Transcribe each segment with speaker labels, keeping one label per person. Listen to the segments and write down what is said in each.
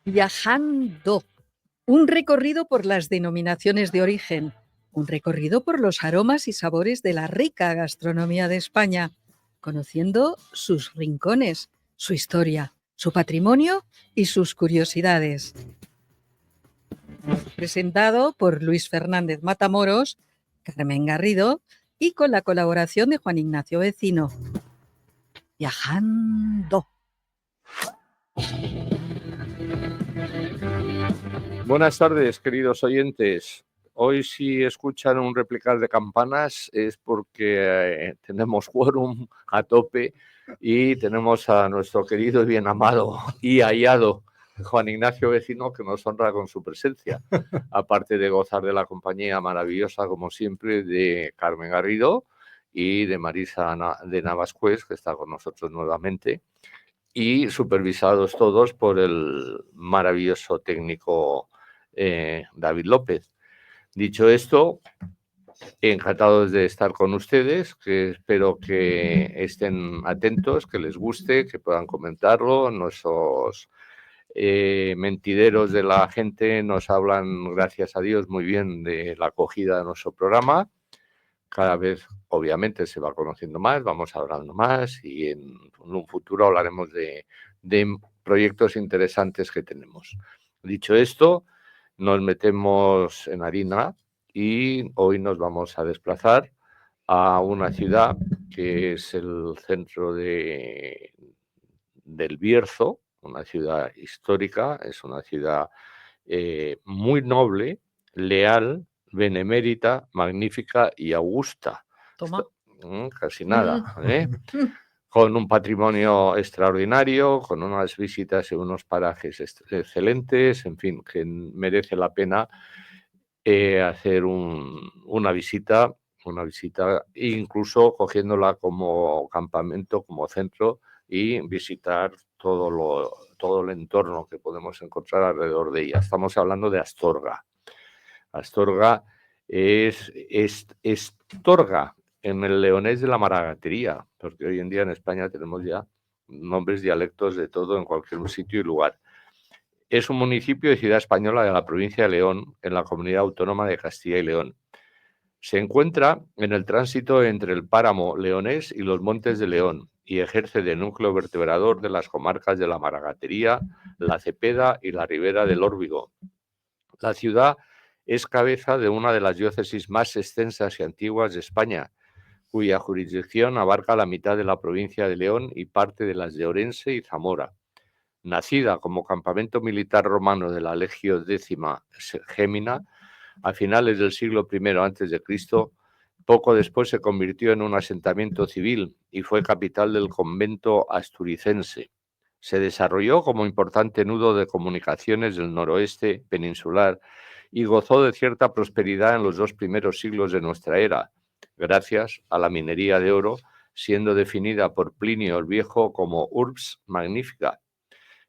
Speaker 1: Viajando. Un recorrido por las denominaciones de origen. Un recorrido por los aromas y sabores de la rica gastronomía de España, conociendo sus rincones, su historia, su patrimonio y sus curiosidades. Presentado por Luis Fernández Matamoros, Carmen Garrido y con la colaboración de Juan Ignacio Vecino. Viajando.
Speaker 2: Buenas tardes, queridos oyentes. Hoy, si escuchan un replicar de campanas, es porque tenemos quórum a tope y tenemos a nuestro querido y bien amado y hallado Juan Ignacio Vecino, que nos honra con su presencia, aparte de gozar de la compañía maravillosa, como siempre, de Carmen Garrido y de Marisa de Navascués, que está con nosotros nuevamente, y supervisados todos por el maravilloso técnico David López. Dicho esto, encantados de estar con ustedes, que espero que estén atentos, que les guste, que puedan comentarlo. Nuestros mentideros de la gente nos hablan, gracias a Dios, muy bien de la acogida de nuestro programa. Cada vez, obviamente, se va conociendo más, vamos hablando más y en un futuro hablaremos de proyectos interesantes que tenemos. Dicho esto, nos metemos en harina y hoy nos vamos a desplazar a una ciudad que es el centro del Bierzo, una ciudad histórica, es una ciudad muy noble, leal, benemérita, magnífica y augusta.
Speaker 1: Toma.
Speaker 2: Casi nada, ¿eh? Con un patrimonio extraordinario, con unas visitas en unos parajes excelentes, en fin, que merece la pena hacer una visita, incluso cogiéndola como campamento, como centro, y visitar todo el entorno que podemos encontrar alrededor de ella. Estamos hablando de Astorga. Astorga es Estorga, en el leonés de la maragatería, porque hoy en día en España tenemos ya nombres, dialectos de todo en cualquier sitio y lugar. Es un municipio de ciudad española de la provincia de León, en la comunidad autónoma de Castilla y León. Se encuentra en el tránsito entre el páramo leonés y los Montes de León y ejerce de núcleo vertebrador de las comarcas de la Maragatería, la Cepeda y la Ribera del Órbigo. La ciudad es cabeza de una de las diócesis más extensas y antiguas de España, cuya jurisdicción abarca la mitad de la provincia de León y parte de las de Orense y Zamora. Nacida como campamento militar romano de la Legio X Gémina, a finales del siglo I a.C., poco después se convirtió en un asentamiento civil y fue capital del convento asturicense. Se desarrolló como importante nudo de comunicaciones del noroeste peninsular y gozó de cierta prosperidad en los 2 primeros siglos de nuestra era, gracias a la minería de oro, siendo definida por Plinio el Viejo como Urbs Magnifica.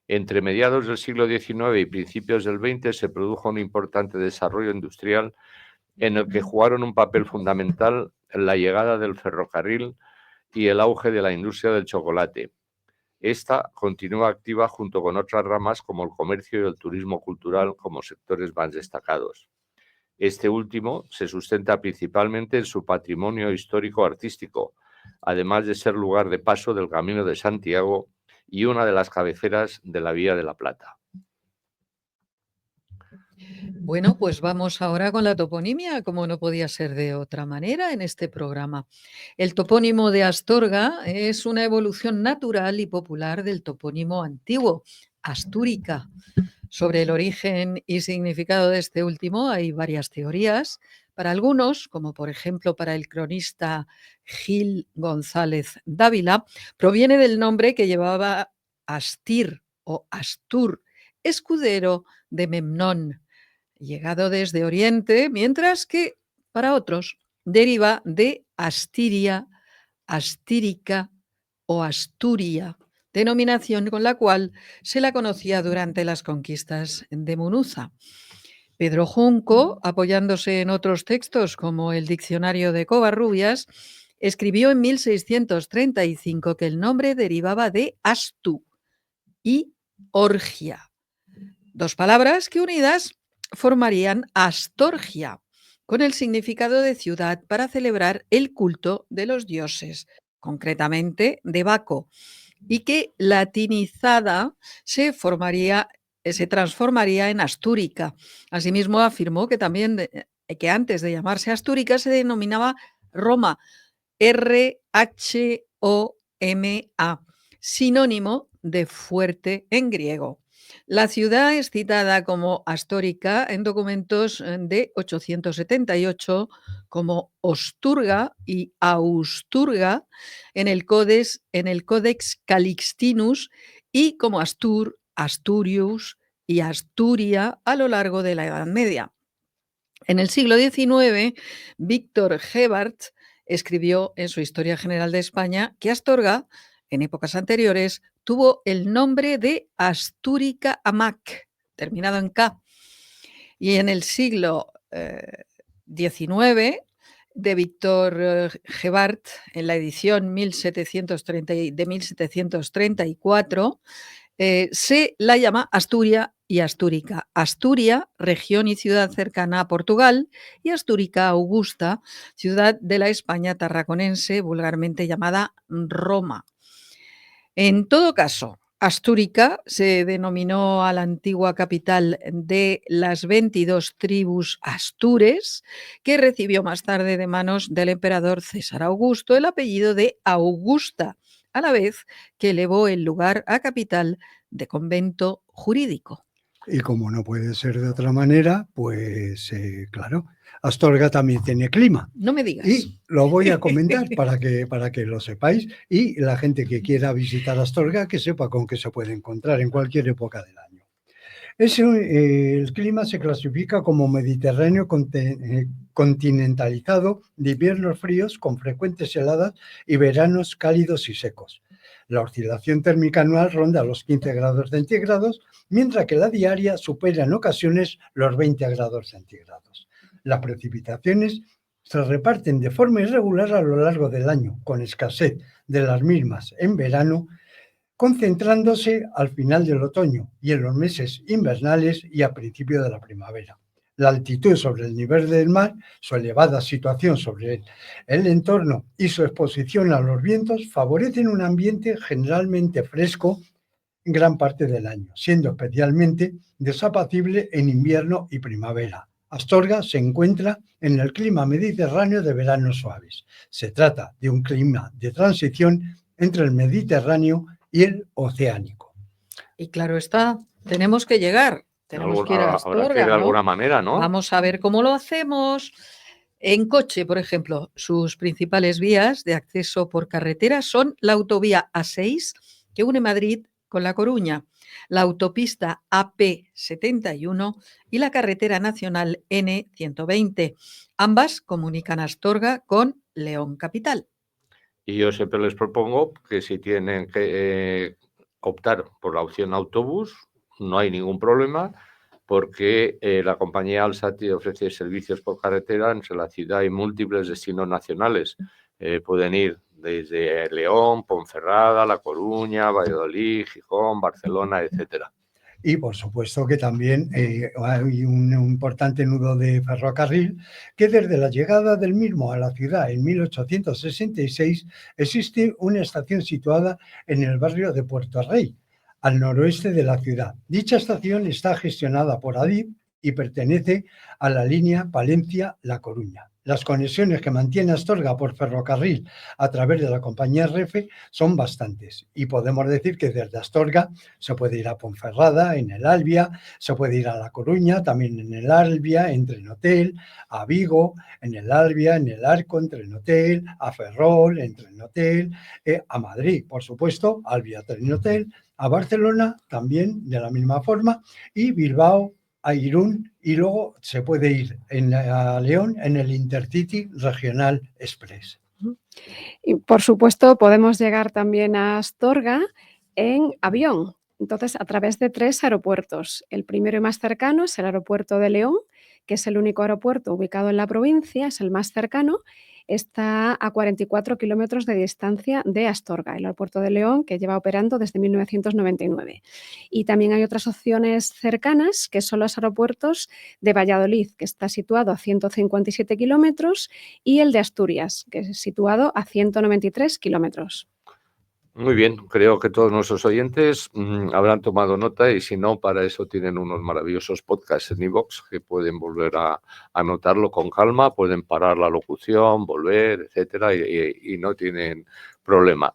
Speaker 2: Entre mediados del siglo XIX y principios del XX se produjo un importante desarrollo industrial en el que jugaron un papel fundamental la llegada del ferrocarril y el auge de la industria del chocolate. Esta continúa activa junto con otras ramas como el comercio y el turismo cultural como sectores más destacados. Este último se sustenta principalmente en su patrimonio histórico-artístico, además de ser lugar de paso del Camino de Santiago y una de las cabeceras de la Vía de la Plata.
Speaker 1: Bueno, pues vamos ahora con la toponimia, como no podía ser de otra manera en este programa. El topónimo de Astorga es una evolución natural y popular del topónimo antiguo, Astúrica. Sobre el origen y significado de este último hay varias teorías. Para algunos, como por ejemplo para el cronista Gil González Dávila, proviene del nombre que llevaba Astir o Astur, escudero de Memnón, llegado desde Oriente, mientras que para otros deriva de Astiria, Astírica o Asturia, denominación con la cual se la conocía durante las conquistas de Munuza. Pedro Junco, apoyándose en otros textos como el Diccionario de Covarrubias, escribió en 1635 que el nombre derivaba de Astu y orgia. Dos palabras que unidas formarían Astorgia, con el significado de ciudad para celebrar el culto de los dioses, concretamente de Baco, y que latinizada se transformaría en Astúrica. Asimismo, afirmó que también que antes de llamarse Astúrica se denominaba Roma, Rhoma, sinónimo de fuerte en griego. La ciudad es citada como Astórica en documentos de 878, como Osturga y Austurga en el Codex Calixtinus, y como Astur, Asturius y Asturia a lo largo de la Edad Media. En el siglo XIX, Víctor Gebhardt escribió en su Historia General de España que Astorga, en épocas anteriores, tuvo el nombre de Astúrica Amac, terminado en K. Y en el siglo XIX, de Víctor Gebhardt, en la edición de 1734, se la llama Asturia y Astúrica. Asturia, región y ciudad cercana a Portugal, y Astúrica Augusta, ciudad de la España tarraconense, vulgarmente llamada Roma. En todo caso, Astúrica se denominó a la antigua capital de las 22 tribus astures, que recibió más tarde de manos del emperador César Augusto el apellido de Augusta, a la vez que elevó el lugar a capital de convento jurídico.
Speaker 3: Y como no puede ser de otra manera, pues claro, Astorga también tiene clima.
Speaker 1: No me digas.
Speaker 3: Y lo voy a comentar para que lo sepáis, y la gente que quiera visitar Astorga que sepa con qué se puede encontrar en cualquier época del año. El clima se clasifica como mediterráneo continentalizado, de inviernos fríos con frecuentes heladas y veranos cálidos y secos. La oscilación térmica anual ronda los 15 grados centígrados, mientras que la diaria supera en ocasiones los 20 grados centígrados. Las precipitaciones se reparten de forma irregular a lo largo del año, con escasez de las mismas en verano, concentrándose al final del otoño y en los meses invernales y a principio de la primavera. La altitud sobre el nivel del mar, su elevada situación sobre el entorno y su exposición a los vientos favorecen un ambiente generalmente fresco gran parte del año, siendo especialmente desapacible en invierno y primavera. Astorga se encuentra en el clima mediterráneo de veranos suaves. Se trata de un clima de transición entre el Mediterráneo y el oceánico.
Speaker 1: Y claro está, tenemos que llegar, tenemos que ir a Astorga,
Speaker 2: habrá que ir de
Speaker 1: ¿no?
Speaker 2: alguna manera, ¿no?
Speaker 1: Vamos a ver cómo lo hacemos. En coche, por ejemplo, sus principales vías de acceso por carretera son la autovía A6, que une Madrid con La Coruña, la autopista AP71 y la carretera nacional N120. Ambas comunican Astorga con León capital.
Speaker 2: Y yo siempre les propongo que si tienen que optar por la opción autobús, no hay ningún problema, porque la compañía Alsati ofrece servicios por carretera entre la ciudad y múltiples destinos nacionales. Pueden ir desde León, Ponferrada, La Coruña, Valladolid, Gijón, Barcelona, etcétera.
Speaker 3: Y por supuesto que también hay un importante nudo de ferrocarril que desde la llegada del mismo a la ciudad en 1866 existe una estación situada en el barrio de Puerto Rey, al noroeste de la ciudad. Dicha estación está gestionada por Adif y pertenece a la línea Palencia-La Coruña. Las conexiones que mantiene Astorga por ferrocarril a través de la compañía Renfe son bastantes, y podemos decir que desde Astorga se puede ir a Ponferrada, en el Albia, se puede ir a La Coruña, también en el Albia, en Trenotel, a Vigo, en el Albia, en el Arco, en Trenotel, a Ferrol, en Trenotel, a Madrid, por supuesto, Albia, Trenotel, a Barcelona también de la misma forma, y Bilbao, a Irún, y luego se puede ir a León en el Intercity Regional Express.
Speaker 4: Y por supuesto podemos llegar también a Astorga en avión, entonces a través de 3 aeropuertos. El primero y más cercano es el aeropuerto de León, que es el único aeropuerto ubicado en la provincia, es el más cercano, está a 44 kilómetros de distancia de Astorga, el aeropuerto de León, que lleva operando desde 1999. Y también hay otras opciones cercanas, que son los aeropuertos de Valladolid, que está situado a 157 kilómetros, y el de Asturias, que es situado a 193 kilómetros.
Speaker 2: Muy bien, creo que todos nuestros oyentes habrán tomado nota y si no, para eso tienen unos maravillosos podcasts en iVoox que pueden volver a anotarlo con calma, pueden parar la locución, volver, etcétera, y no tienen problema.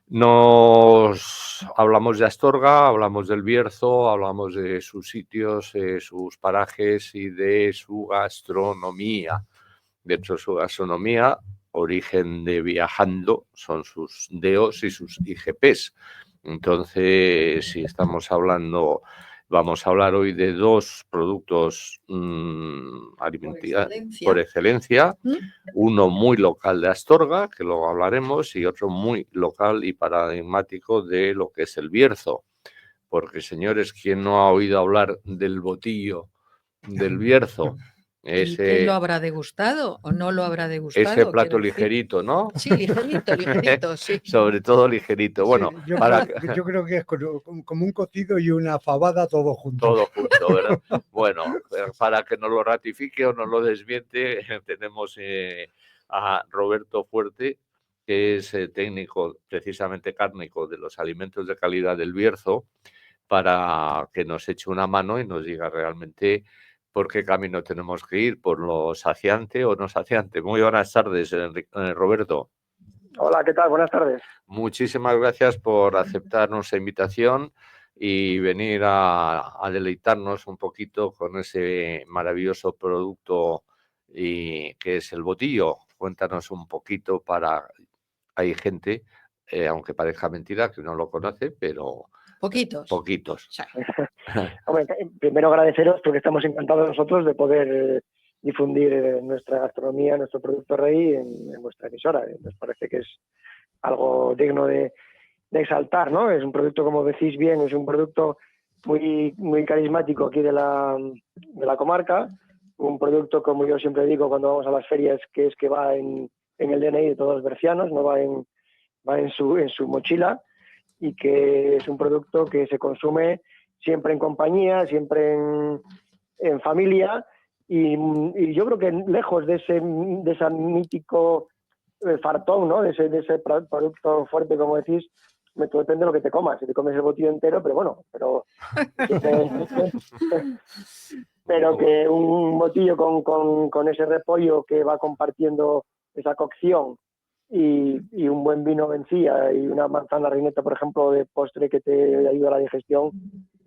Speaker 2: Nos hablamos de Astorga, hablamos del Bierzo, hablamos de sus sitios, sus parajes y de su gastronomía. De hecho, su gastronomía, origen de viajando, son sus DEOs y sus IGPs. Entonces, si estamos hablando, vamos a hablar hoy de dos productos alimenticios por excelencia. Uno muy local de Astorga, que luego hablaremos, y otro muy local y paradigmático de lo que es el Bierzo. Porque, señores, ¿quién no ha oído hablar del botillo del Bierzo?
Speaker 1: ¿Y quién lo habrá degustado o no lo habrá degustado?
Speaker 2: Ese plato ligerito, ¿no?
Speaker 1: Sí, ligerito, sí.
Speaker 2: Sobre todo ligerito. Bueno,
Speaker 3: sí, yo creo que es como un cocido y una fabada todo junto.
Speaker 2: Todo junto, ¿verdad? Bueno, para que nos lo ratifique o nos lo desmiente, tenemos a Roberto Fuerte, que es técnico precisamente cárnico de los alimentos de calidad del Bierzo, para que nos eche una mano y nos diga realmente por qué camino tenemos que ir, por lo saciante o no saciante. Muy buenas tardes, Roberto.
Speaker 5: Hola, ¿qué tal? Buenas tardes.
Speaker 2: Muchísimas gracias por aceptar nuestra invitación y venir a deleitarnos un poquito con ese maravilloso producto que es el botillo. Cuéntanos un poquito Hay gente, aunque parezca mentira, que no lo conoce, pero... Poquitos.
Speaker 1: Sí.
Speaker 5: Hombre, primero agradeceros porque estamos encantados nosotros de poder difundir nuestra gastronomía, nuestro producto rey en vuestra emisora. Nos parece que es algo digno de exaltar, ¿no? Es un producto, como decís bien, es un producto muy, muy carismático aquí de la comarca, un producto, como yo siempre digo cuando vamos a las ferias, que es que va en el DNI de todos los bercianos, no va en su mochila, y que es un producto que se consume siempre en compañía, siempre en familia, y yo creo que lejos de ese mítico fartón, ¿no? de ese producto fuerte, como decís, depende de lo que te comas. Si te comes el botillo entero, pero que un botillo con ese repollo que va compartiendo esa cocción y un buen vino encía y una manzana reineta, por ejemplo, de postre que te ayuda a la digestión,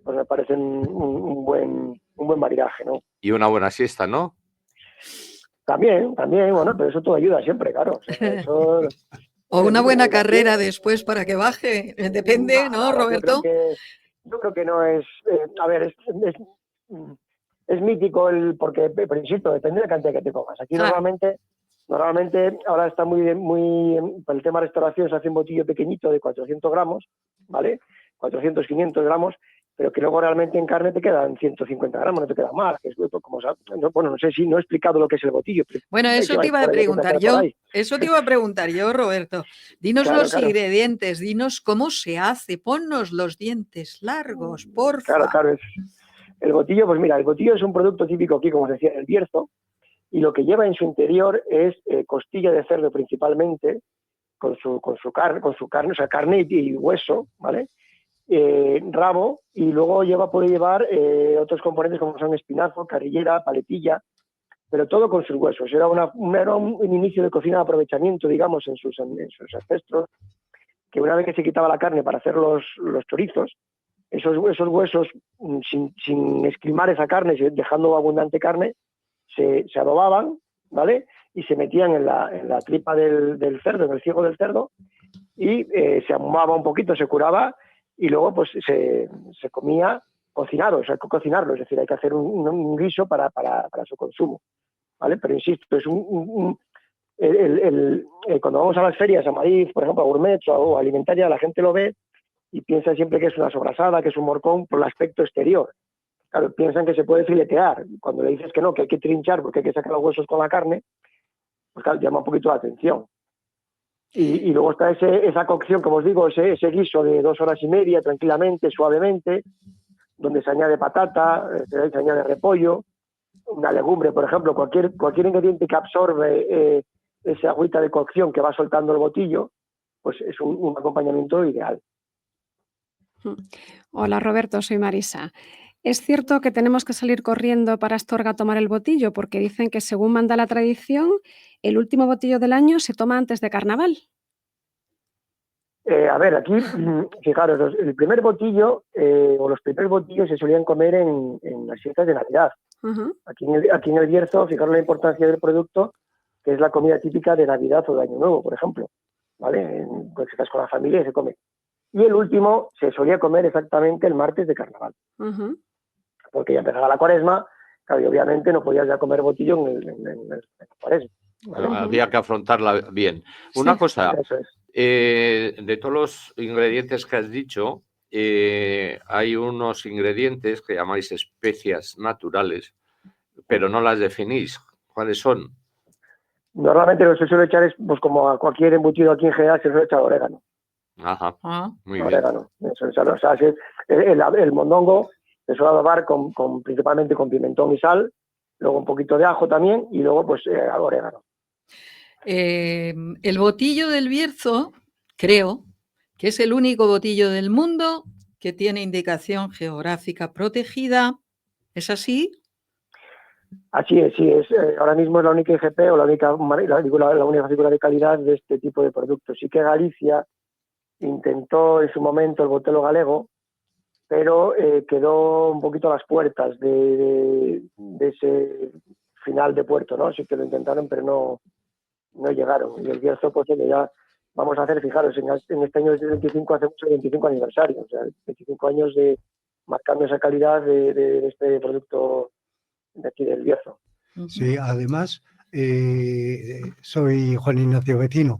Speaker 5: pues me parece un buen maridaje, ¿no?
Speaker 2: Y una buena siesta, ¿no?
Speaker 5: También, bueno, pero eso todo ayuda siempre, claro. O sea, eso,
Speaker 1: o una buena carrera después para que baje, depende, ¿no, Roberto?
Speaker 5: Yo creo que no es... a ver, es mítico porque, pero insisto, depende de la cantidad que te comas. Aquí normalmente ahora está muy por el tema de restauración se hace un botillo pequeñito de 400 gramos, ¿vale? 400, 500 gramos, pero que luego realmente en carne te quedan 150 gramos, no te queda más. Que es, como, no sé si no he explicado lo que es el botillo.
Speaker 1: Bueno, eso te iba a preguntar yo, Roberto. Dinos los ingredientes, dinos cómo se hace, ponnos los dientes largos, porfa.
Speaker 5: Claro. El botillo, pues mira, el botillo es un producto típico aquí, como os decía, el Bierzo, y lo que lleva en su interior es costilla de cerdo principalmente, con su carne, o sea, carne y hueso, ¿vale? Rabo, y luego puede llevar otros componentes como son espinazo, carrillera, paletilla, pero todo con sus huesos. Era un inicio de cocina de aprovechamiento, digamos, en sus ancestros, que una vez que se quitaba la carne para hacer los chorizos, esos huesos, sin esquilmar esa carne, dejando abundante carne, se adobaban, ¿vale? Y se metían en la tripa del cerdo, en el ciego del cerdo, y se ahumaba un poquito, se curaba, y luego pues se comía cocinado, o sea, hay que cocinarlo, es decir, hay que hacer un guiso para su consumo, ¿vale? Pero insisto, es cuando vamos a las ferias, a Madrid, por ejemplo, a Gourmet o a Alimentaria, la gente lo ve y piensa siempre que es una sobrasada, que es un morcón por el aspecto exterior. Claro, piensan que se puede filetear. Cuando le dices que no, que hay que trinchar porque hay que sacar los huesos con la carne, pues claro, llama un poquito la atención. Y luego está esa cocción, como os digo, ese guiso de 2 horas y media, tranquilamente, suavemente, donde se añade patata, se añade repollo, una legumbre, por ejemplo, cualquier ingrediente que absorbe esa agüita de cocción que va soltando el botillo, pues es un acompañamiento ideal.
Speaker 4: Hola Roberto, soy Marisa. ¿Es cierto que tenemos que salir corriendo para Astorga a tomar el botillo? Porque dicen que según manda la tradición, el último botillo del año se toma antes de carnaval.
Speaker 5: A ver, aquí, fijaros, el primer botillo o los primeros botillos se solían comer en las fiestas de Navidad.
Speaker 4: Uh-huh.
Speaker 5: Aquí en el Bierzo, fijaros la importancia del producto, que es la comida típica de Navidad o de Año Nuevo, por ejemplo. ¿Vale? Cuando estás con la familia y se come. Y el último se solía comer exactamente el martes de carnaval.
Speaker 4: Uh-huh.
Speaker 5: Porque ya empezaba la cuaresma, claro, y obviamente no podías ya comer botillo en la cuaresma. ¿Vale?
Speaker 2: Había que afrontarla bien. Una cosa,
Speaker 5: Eso es.
Speaker 2: de todos los ingredientes que has dicho, hay unos ingredientes que llamáis especias naturales, pero no las definís. ¿Cuáles son?
Speaker 5: Normalmente lo que se suele echar es, pues como a cualquier embutido aquí en general, se suele echar orégano.
Speaker 2: Ajá, muy bien.
Speaker 5: Orégano. O sea, el mondongo se suele adobar principalmente con pimentón y sal, luego un poquito de ajo también y luego pues orégano.
Speaker 1: El botillo del Bierzo, creo que es el único botillo del mundo que tiene indicación geográfica protegida. ¿Es así?
Speaker 5: Así es, sí, ahora mismo es la única IGP o la única figura de calidad de este tipo de productos. Sí que Galicia intentó en su momento el botelo galego, pero quedó un poquito a las puertas de ese final de puerto, ¿no? Sí que lo intentaron, pero no llegaron. Y el Bierzo, pues ya vamos a hacer, fijaros, en este año 25 hacemos el 25 aniversario, o sea, 25 años marcando esa calidad de este producto de aquí del Bierzo.
Speaker 3: Sí, además, soy Juan Ignacio Vecino.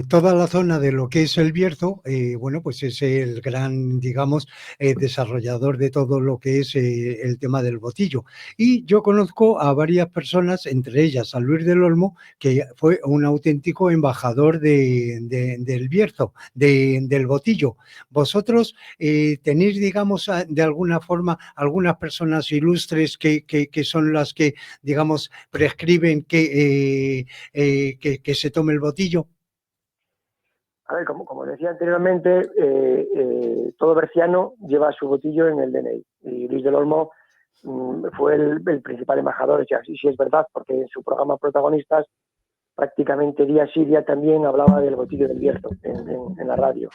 Speaker 3: Toda la zona de lo que es el Bierzo, bueno, pues es el gran, digamos, desarrollador de todo lo que es el tema del botillo. Y yo conozco a varias personas, entre ellas a Luis del Olmo, que fue un auténtico embajador del Bierzo, del botillo. Vosotros tenéis, digamos, de alguna forma, algunas personas ilustres que son las que, digamos, prescriben que se tome el botillo.
Speaker 5: A ver, como decía anteriormente, todo berciano lleva su botillo en el DNI. Y Luis del Olmo fue el principal embajador, y así sí es verdad, porque en su programa Protagonistas, prácticamente día sí, día también hablaba del botillo del Bierzo en la radio.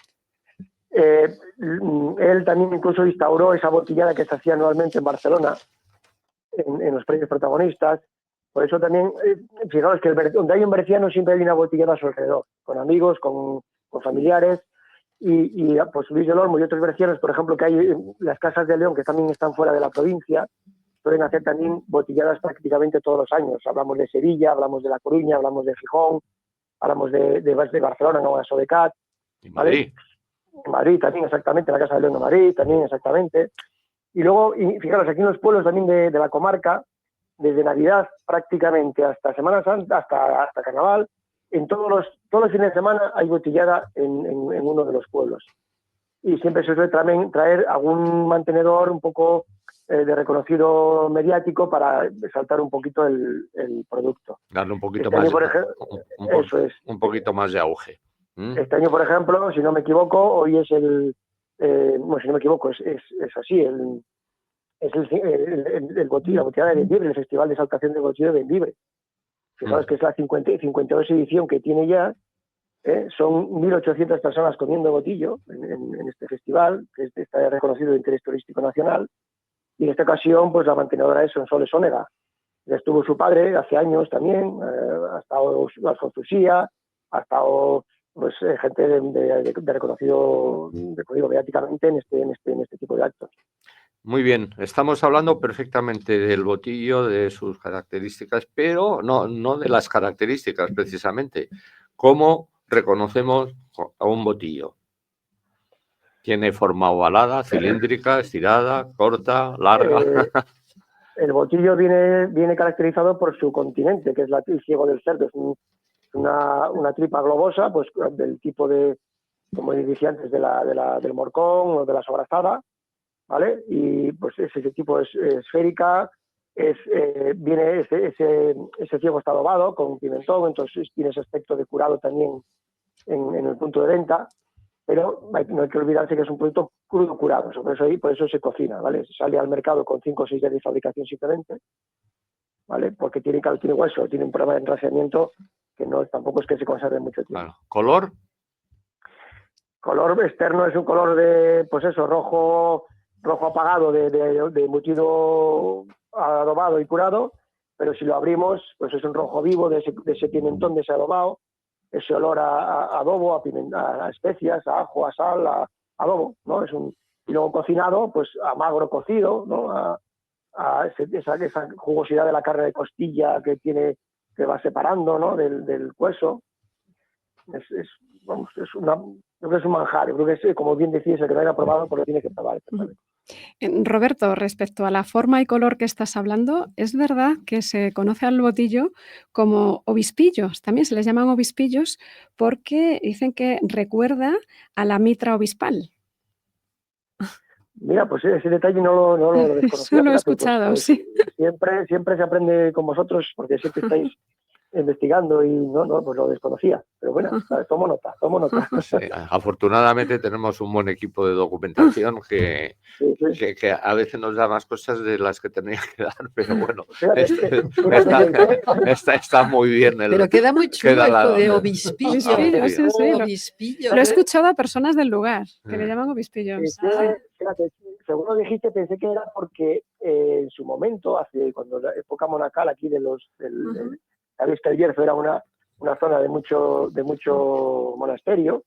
Speaker 5: Él también incluso instauró esa botillada que se hacía anualmente en Barcelona, en los premios Protagonistas. Por eso también, fijaos que donde hay un berciano siempre hay una botellada a su alrededor, con amigos, con familiares, y pues Luis del Olmo y otros bercianos, por ejemplo, que hay en las casas de León, que también están fuera de la provincia, suelen hacer también botilladas prácticamente todos los años. Hablamos de Sevilla, hablamos de La Coruña, hablamos de Gijón, hablamos de Barcelona, no, de Sodecat.
Speaker 2: ¿Y Madrid?
Speaker 5: En Madrid también, exactamente, en la Casa de León de Madrid también, exactamente. Y luego, fijaros, aquí en los pueblos también de la comarca, desde Navidad prácticamente hasta Semana Santa, hasta Carnaval, en todos los fines de semana hay botillada en uno de los pueblos. Y siempre se suele traer algún mantenedor un poco de reconocido mediático para saltar un poquito el producto.
Speaker 2: Darle un poquito
Speaker 5: este
Speaker 2: más,
Speaker 5: año, por ejemplo, eso es.
Speaker 2: Un poquito más de auge.
Speaker 5: Este año, por ejemplo, si no me equivoco, hoy es bueno, si no me equivoco, es así, es el botillo, la botellada de Bendibre, el Festival de Exaltación del Botillo de Bendibre. Fijaos que es la 52 edición que tiene ya, son 1.800 personas comiendo botillo en este festival, que está reconocido de interés turístico nacional, y en esta ocasión pues la mantenedora es Sonsoles Onega. Ya estuvo su padre hace años también, ha estado Alfonso Uxía, ha estado pues gente de reconocido mediáticamente en este tipo de actos.
Speaker 2: Muy bien, estamos hablando perfectamente del botillo, de sus características, pero no de las características precisamente. ¿Cómo reconocemos a un botillo? ¿Tiene forma ovalada, cilíndrica, estirada, corta, larga?
Speaker 5: El botillo viene caracterizado por su continente, que es el ciego del cerdo. Es una tripa globosa, pues del tipo de, como decía antes, del morcón o de la sobrasada, ¿vale? Y pues ese tipo es esférica, viene ese ciego está adobado con pimentón, entonces tiene ese aspecto de curado también en el punto de venta, pero no hay que olvidarse que es un producto crudo curado, por eso se cocina, ¿vale? Sale al mercado con 5 o 6 días de fabricación simplemente, ¿vale? Porque tiene hueso, tiene un problema de enraciamiento que tampoco es que se conserve mucho tiempo.
Speaker 2: Claro. ¿Color?
Speaker 5: Color externo es un color de, pues eso, rojo apagado de embutido adobado y curado, pero si lo abrimos, pues es un rojo vivo de ese pimentón, de ese adobado, ese olor a adobo, a especias, a ajo, a sal, a adobo, ¿no? Y luego cocinado, pues a magro cocido, ¿no? A esa jugosidad de la carne de costilla que va separando, ¿no? del hueso. Vamos, yo creo que es un manjar. Yo creo que es, como bien decías, el que no haya probado, pues lo tiene que probar.
Speaker 4: Roberto, respecto a la forma y color que estás hablando, ¿es verdad que se conoce al botillo como obispillos? También se les llaman obispillos porque dicen que recuerda a la mitra obispal.
Speaker 5: Mira, pues ese detalle no lo desconocía.
Speaker 4: Eso lo he escuchado,
Speaker 5: pues,
Speaker 4: sí.
Speaker 5: Siempre se aprende con vosotros, porque siempre estáis investigando y pues lo desconocía. Pero bueno, tomo nota.
Speaker 2: Sí, afortunadamente tenemos un buen equipo de documentación que a veces nos da más cosas de las que tenía que dar, pero bueno, está muy bien.
Speaker 1: Pero queda muy chulo esto de obispillo.
Speaker 4: Obispillo. Lo he escuchado a personas del lugar que le llaman obispillos.
Speaker 5: Fíjate, según lo dijiste, pensé que era porque en su momento, cuando la época monacal aquí sabéis que el Bierzo era una zona de mucho monasterio,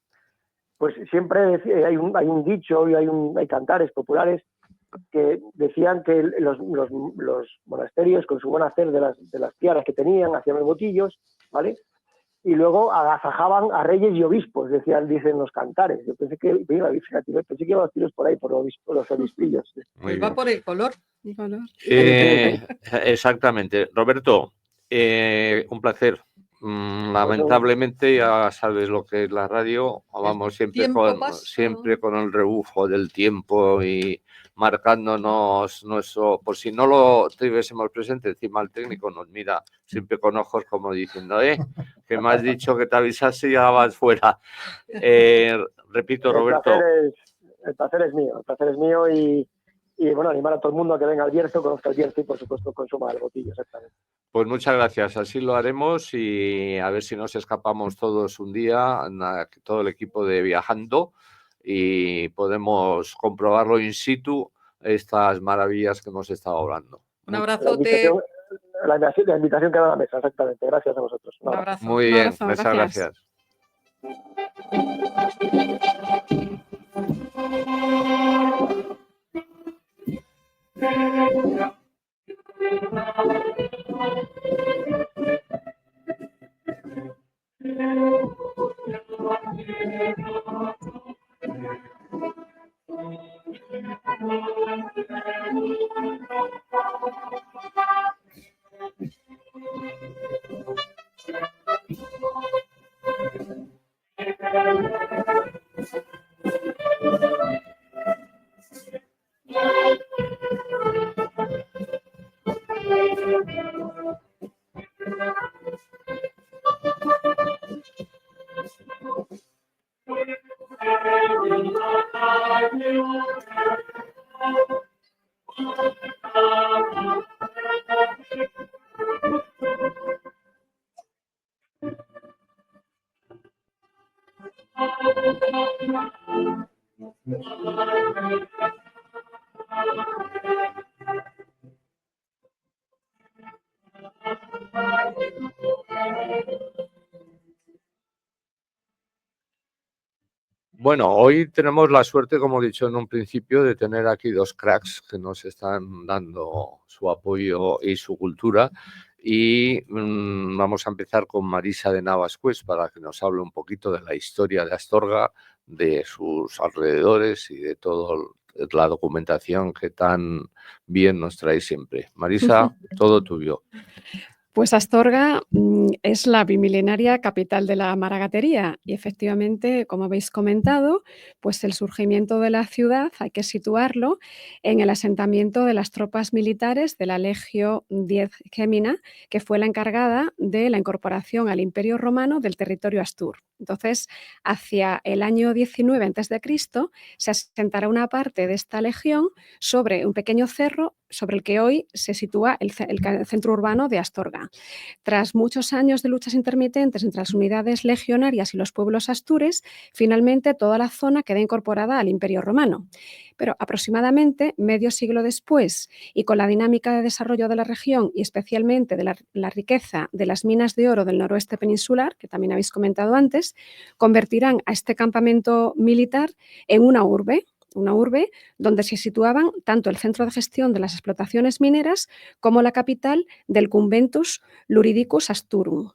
Speaker 5: pues siempre hay un dicho y hay cantares populares que decían que los monasterios, con su buen hacer de las tiaras que tenían, hacían los botillos, ¿vale? Y luego agasajaban a reyes y obispos, dicen los cantares. Yo pensé que iba los tiros por ahí, por los obispillos.
Speaker 1: Pues va por el color.
Speaker 2: Exactamente. Roberto, un placer. Lamentablemente ya sabes lo que es la radio, vamos siempre con el rebufo del tiempo y marcándonos nuestro, por si no lo tuviésemos presente, encima el técnico nos mira siempre con ojos como diciendo, que me has dicho que te avisase y ya vas fuera. Repito, Roberto.
Speaker 5: El placer es mío y bueno, animar a todo el mundo a que venga al Bierzo, conozca el Bierzo y por supuesto consuma el botillo, exactamente.
Speaker 2: Pues muchas gracias, así lo haremos y a ver si nos escapamos todos un día, todo el equipo de Viajando, y podemos comprobarlo in situ, estas maravillas que hemos estado hablando.
Speaker 1: Un abrazote.
Speaker 5: La invitación queda a la mesa, exactamente. Gracias a vosotros.
Speaker 1: Un abrazo.
Speaker 2: Muy bien, muchas gracias. Bueno, hoy tenemos la suerte, como he dicho en un principio, de tener aquí dos cracks que nos están dando su apoyo y su cultura. Y vamos a empezar con Marisa de Navascués para que nos hable un poquito de la historia de Astorga, de sus alrededores y de todo la documentación que tan bien nos trae siempre. Marisa, todo tuyo.
Speaker 4: Pues Astorga es la bimilenaria capital de la maragatería y efectivamente, como habéis comentado, pues el surgimiento de la ciudad hay que situarlo en el asentamiento de las tropas militares de la Legio X Gemina, que fue la encargada de la incorporación al Imperio Romano del territorio astur. Entonces, hacia el año 19 a.C. se asentará una parte de esta legión sobre un pequeño cerro sobre el que hoy se sitúa el centro urbano de Astorga. Tras muchos años de luchas intermitentes entre las unidades legionarias y los pueblos astures, finalmente toda la zona queda incorporada al Imperio Romano. Pero aproximadamente medio siglo después, y con la dinámica de desarrollo de la región y especialmente de la riqueza de las minas de oro del noroeste peninsular, que también habéis comentado antes, convertirán a este campamento militar en una urbe donde se situaban tanto el centro de gestión de las explotaciones mineras como la capital del Conventus Luridicus Asturum.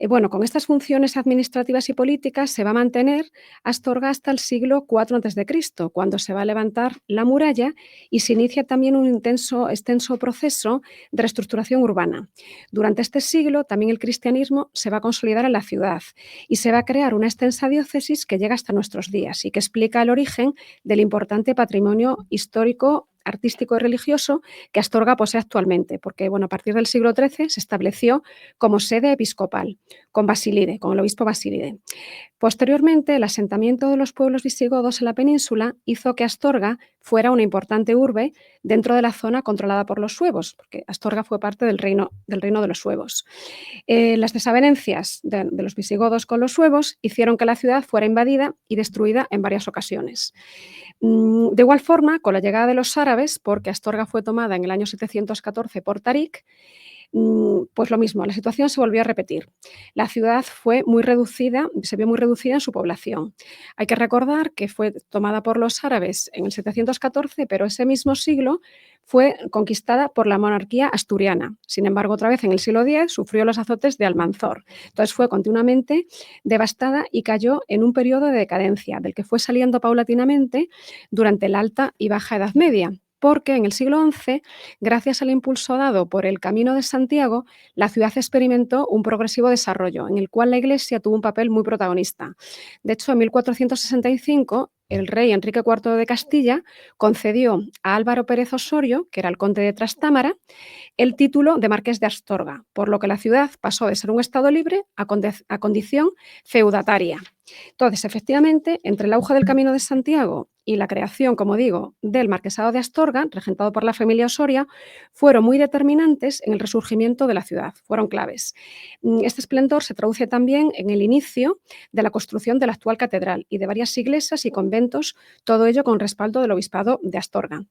Speaker 4: Bueno, con estas funciones administrativas y políticas se va a mantener Astorga hasta el siglo IV a.C., cuando se va a levantar la muralla y se inicia también un extenso proceso de reestructuración urbana. Durante este siglo también el cristianismo se va a consolidar en la ciudad y se va a crear una extensa diócesis que llega hasta nuestros días y que explica el origen del importante patrimonio histórico, artístico y religioso que Astorga posee actualmente, porque a partir del siglo XIII se estableció como sede episcopal, con el obispo Basilide. Posteriormente, el asentamiento de los pueblos visigodos en la península hizo que Astorga fuera una importante urbe dentro de la zona controlada por los suevos, porque Astorga fue parte del reino de los suevos. Las desavenencias de los visigodos con los suevos hicieron que la ciudad fuera invadida y destruida en varias ocasiones. De igual forma, con la llegada de los árabes, porque Astorga fue tomada en el año 714 por Tarik, pues lo mismo, la situación se volvió a repetir. La ciudad se vio muy reducida en su población. Hay que recordar que fue tomada por los árabes en el 714, pero ese mismo siglo fue conquistada por la monarquía asturiana. Sin embargo, otra vez en el siglo X sufrió los azotes de Almanzor. Entonces fue continuamente devastada y cayó en un periodo de decadencia, del que fue saliendo paulatinamente durante la Alta y Baja Edad Media, porque en el siglo XI, gracias al impulso dado por el Camino de Santiago, la ciudad experimentó un progresivo desarrollo, en el cual la Iglesia tuvo un papel muy protagonista. De hecho, en 1465, el rey Enrique IV de Castilla concedió a Álvaro Pérez Osorio, que era el conde de Trastámara, el título de marqués de Astorga, por lo que la ciudad pasó de ser un estado libre a condición feudataria. Entonces, efectivamente, entre el auge del Camino de Santiago y la creación, como digo, del Marquesado de Astorga, regentado por la familia Osoria, fueron muy determinantes en el resurgimiento de la ciudad, fueron claves. Este esplendor se traduce también en el inicio de la construcción de la actual catedral y de varias iglesias y conventos, todo ello con respaldo del obispado de Astorga.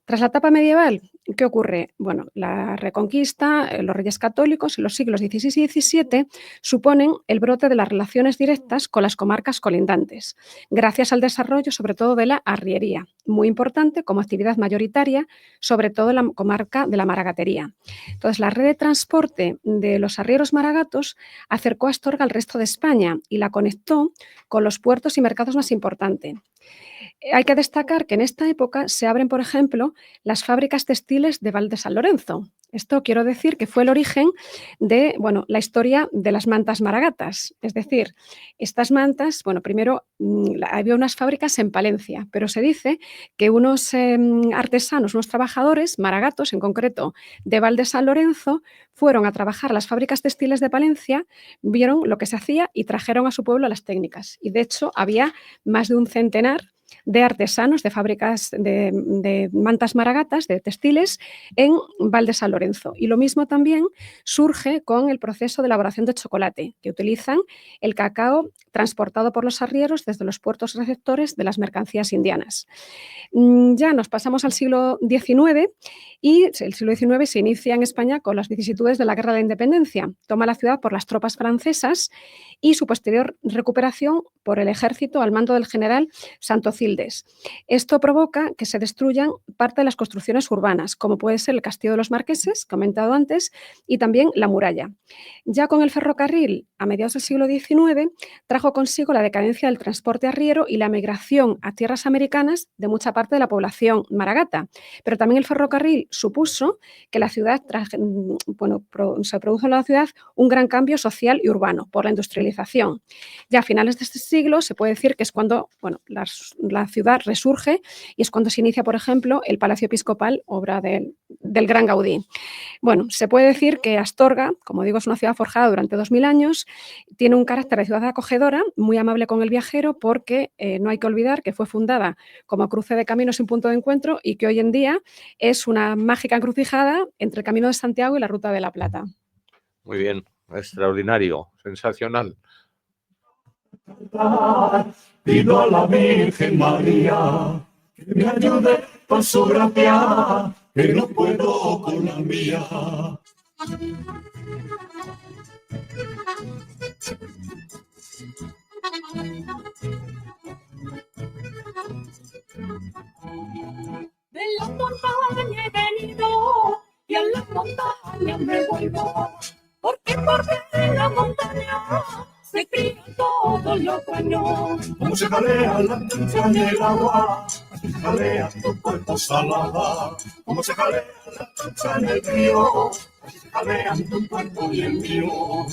Speaker 4: Tras la etapa medieval, ¿qué ocurre? Bueno, la Reconquista, los reyes católicos en los siglos XVI y XVII suponen el brote de las relaciones directas con las comarcas colindantes, gracias al desarrollo sobre todo de la arriería, muy importante como actividad mayoritaria, sobre todo en la comarca de la maragatería. Entonces, la red de transporte de los arrieros maragatos acercó a Astorga al resto de España y la conectó con los puertos y mercados más importantes. Hay que destacar que en esta época se abren, por ejemplo, las fábricas textiles de Val de San Lorenzo. Esto quiero decir que fue el origen de la historia de las mantas maragatas. Es decir, estas mantas, primero había unas fábricas en Palencia, pero se dice que unos artesanos, unos trabajadores maragatos, en concreto de Val de San Lorenzo, fueron a trabajar a las fábricas textiles de Palencia, vieron lo que se hacía y trajeron a su pueblo las técnicas. Y de hecho había más de un centenar de artesanos de fábricas de mantas maragatas, de textiles, en Val de San Lorenzo. Y lo mismo también surge con el proceso de elaboración de chocolate, que utilizan el cacao transportado por los arrieros desde los puertos receptores de las mercancías indianas. Ya nos pasamos al siglo XIX y el siglo XIX se inicia en España con las vicisitudes de la Guerra de la Independencia. Toma la ciudad por las tropas francesas y su posterior recuperación por el ejército al mando del general Santos Rocildes. Esto provoca que se destruyan parte de las construcciones urbanas, como puede ser el Castillo de los Marqueses, comentado antes, y también la muralla. Ya con el ferrocarril, a mediados del siglo XIX, trajo consigo la decadencia del transporte arriero y la migración a tierras americanas de mucha parte de la población maragata. Pero también el ferrocarril supuso que la ciudad se produjo en la ciudad un gran cambio social y urbano por la industrialización. Ya a finales de este siglo se puede decir que es cuando la ciudad resurge y es cuando se inicia, por ejemplo, el Palacio Episcopal, obra del gran Gaudí. Bueno, se puede decir que Astorga, como digo, es una ciudad forjada durante 2000 años, tiene un carácter de ciudad acogedora, muy amable con el viajero, porque no hay que olvidar que fue fundada como cruce de caminos sin punto de encuentro y que hoy en día es una mágica encrucijada entre el Camino de Santiago y la Ruta de la Plata.
Speaker 2: Muy bien, extraordinario, sensacional.
Speaker 6: Pido a la Virgen María que me ayude con su gracia, que no puedo con la mía.
Speaker 7: De la montaña he venido y a la montaña me vuelvo, porque por la montaña se cría todo lo bueno.
Speaker 6: Como se jalea la trucha en el agua, así se jalea tu cuerpo salada. Como se jalea la trucha en el río, así se jalean tu cuerpo y el mío.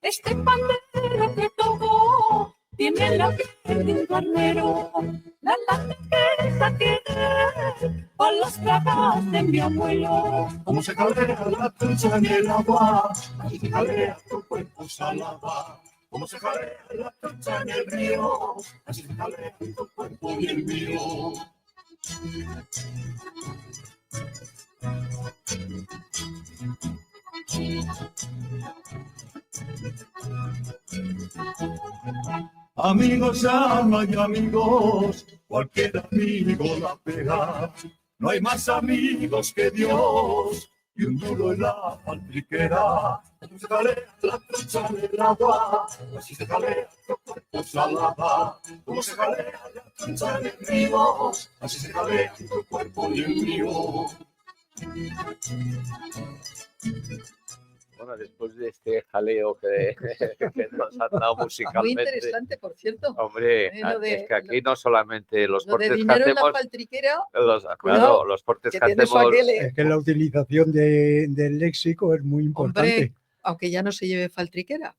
Speaker 7: Este pandero que toco tiene la piel de un carnero, la latequeza tiene a las plagas de mi abuelo.
Speaker 6: Como se jalea la trucha en el agua, así se jalea tu cuerpo salada. Como se jalea la trucha en el río, así se jalea tu cuerpo y el mío. Amigos ya no hay amigos, cualquier amigo la pega. No hay más amigos que Dios y un duro en la faltriquera. Como se jalea la trucha en el agua, así se jalea tu cuerpo salada. Como se jalea la trucha en el río, así se jalea tu cuerpo y el mío.
Speaker 2: Bueno, después de este jaleo que nos han dado
Speaker 1: Muy
Speaker 2: musicalmente.
Speaker 1: interesante, por cierto.
Speaker 2: Hombre, es que aquí no solamente los
Speaker 1: Lo de
Speaker 2: cortes que
Speaker 1: dinero en la
Speaker 2: hacemos,
Speaker 1: faltriquera,
Speaker 2: claro,
Speaker 1: cuidado,
Speaker 2: los cortes
Speaker 1: que
Speaker 2: que
Speaker 1: tiene su
Speaker 2: hacemos,
Speaker 1: aquele.
Speaker 3: Es que la utilización del léxico es muy importante.
Speaker 1: Hombre, aunque ya no se lleve faltriquera,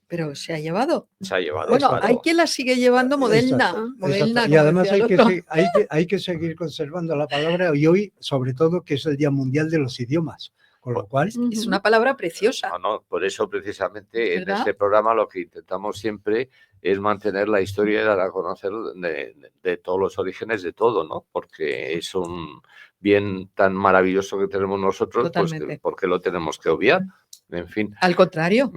Speaker 1: pero se ha llevado.
Speaker 2: se ha llevado.
Speaker 1: Bueno,
Speaker 2: claro.
Speaker 1: hay quien la sigue llevando moderna.
Speaker 3: Exacto,
Speaker 1: Moderna,
Speaker 3: exacto. Y
Speaker 1: como
Speaker 3: además
Speaker 1: decía el otro.
Speaker 3: hay que seguir conservando la palabra, y hoy, sobre todo, que es el Día Mundial de los Idiomas. Con lo cual,
Speaker 1: Es una palabra preciosa.
Speaker 2: No, por eso precisamente en
Speaker 1: ¿Verdad?
Speaker 2: este programa lo que intentamos siempre es mantener la historia y dar a conocer de todos los orígenes de todo, ¿no? Porque es un bien tan maravilloso que tenemos nosotros, pues
Speaker 1: Totalmente.
Speaker 2: ¿por qué lo tenemos que obviar? En fin.
Speaker 1: Al contrario.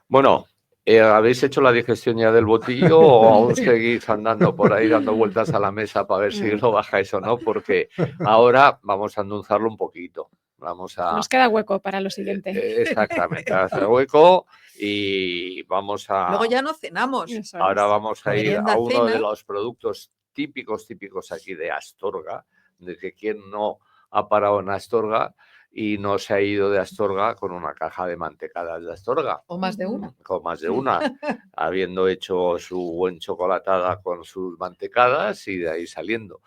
Speaker 2: Bueno, ¿habéis hecho la digestión ya del botillo o aún seguís andando por ahí dando vueltas a la mesa para ver si lo bajáis o no? Porque ahora vamos a endulzarlo un poquito.
Speaker 4: Nos queda hueco para lo siguiente.
Speaker 2: Exactamente, hacer hueco y vamos a...
Speaker 1: Luego ya no cenamos.
Speaker 4: Eso
Speaker 2: Ahora
Speaker 4: es.
Speaker 2: vamos a ir
Speaker 1: Merienda,
Speaker 2: a uno de
Speaker 1: cena.
Speaker 2: los productos típicos aquí de Astorga, de que quien no ha parado en Astorga y no se ha ido de Astorga con una caja de mantecadas de Astorga.
Speaker 1: O más de una.
Speaker 2: Con más de una, habiendo hecho su buen chocolatada con sus mantecadas y de ahí saliendo.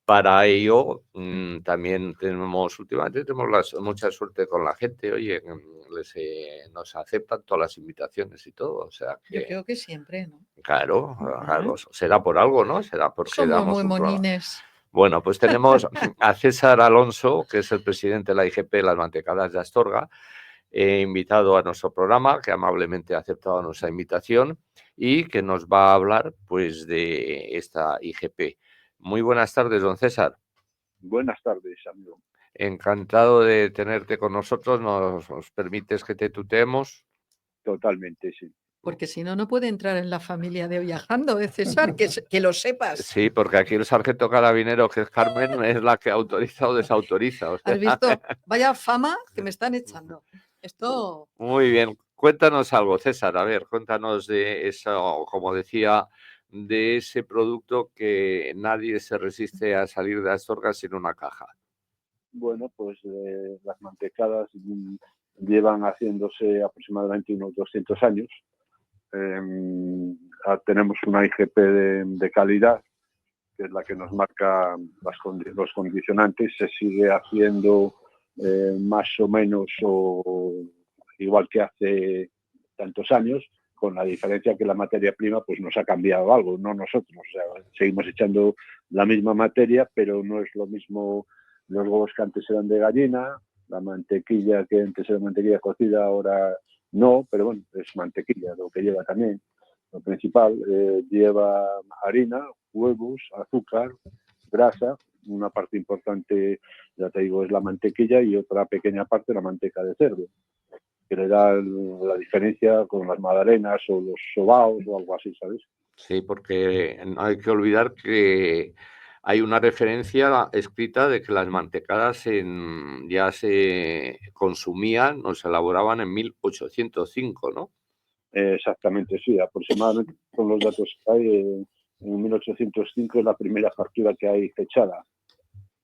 Speaker 2: Para ello, también últimamente tenemos mucha suerte con la gente, oye, nos aceptan todas las invitaciones y todo, o sea
Speaker 1: Yo
Speaker 2: que,
Speaker 1: creo que siempre, ¿no?
Speaker 2: claro, será por algo, ¿no? Será porque
Speaker 1: Somos
Speaker 2: damos
Speaker 1: muy
Speaker 2: un programa.
Speaker 1: monines.
Speaker 2: Bueno, pues tenemos a César Alonso, que es el presidente de la IGP Las Mantecadas de Astorga, invitado a nuestro programa, que amablemente ha aceptado nuestra invitación y que nos va a hablar pues de esta IGP. Muy buenas tardes, don César.
Speaker 8: Buenas tardes, amigo.
Speaker 2: Encantado de tenerte con nosotros. ¿Nos permites que te tuteemos?
Speaker 8: Totalmente, sí.
Speaker 1: Porque si no, no puede entrar en la familia de Viajando, César, que lo sepas.
Speaker 2: Sí, porque aquí el sargento carabinero, que es Carmen, es la que autoriza o desautoriza. O sea.
Speaker 1: ¿Has visto? Vaya fama que me están echando. Esto...
Speaker 2: Muy bien. Cuéntanos algo, César. A ver, cuéntanos de eso, como decía, de ese producto que nadie se resiste a salir de Astorga sin una caja.
Speaker 8: Bueno, pues las mantecadas llevan haciéndose aproximadamente unos 200 años. Tenemos una IGP de calidad, que es la que nos marca los condicionantes. Se sigue haciendo más o menos o igual que hace tantos años, con la diferencia que la materia prima pues nos ha cambiado algo, no nosotros. O sea, seguimos echando la misma materia, pero no es lo mismo los huevos que antes eran de gallina, la mantequilla que antes era mantequilla cocida, ahora no, pero bueno, es mantequilla lo que lleva también. Lo principal lleva harina, huevos, azúcar, grasa. Una parte importante, ya te digo, es la mantequilla y otra pequeña parte la manteca de cerdo, que le da la diferencia con las magdalenas o los sobaos o algo así, ¿sabes?
Speaker 2: Sí, porque no hay que olvidar que hay una referencia escrita de que las mantecadas ya se consumían o se elaboraban en 1805, ¿no?
Speaker 8: Exactamente, sí, aproximadamente son los datos que hay. En 1805 es la primera factura que hay fechada.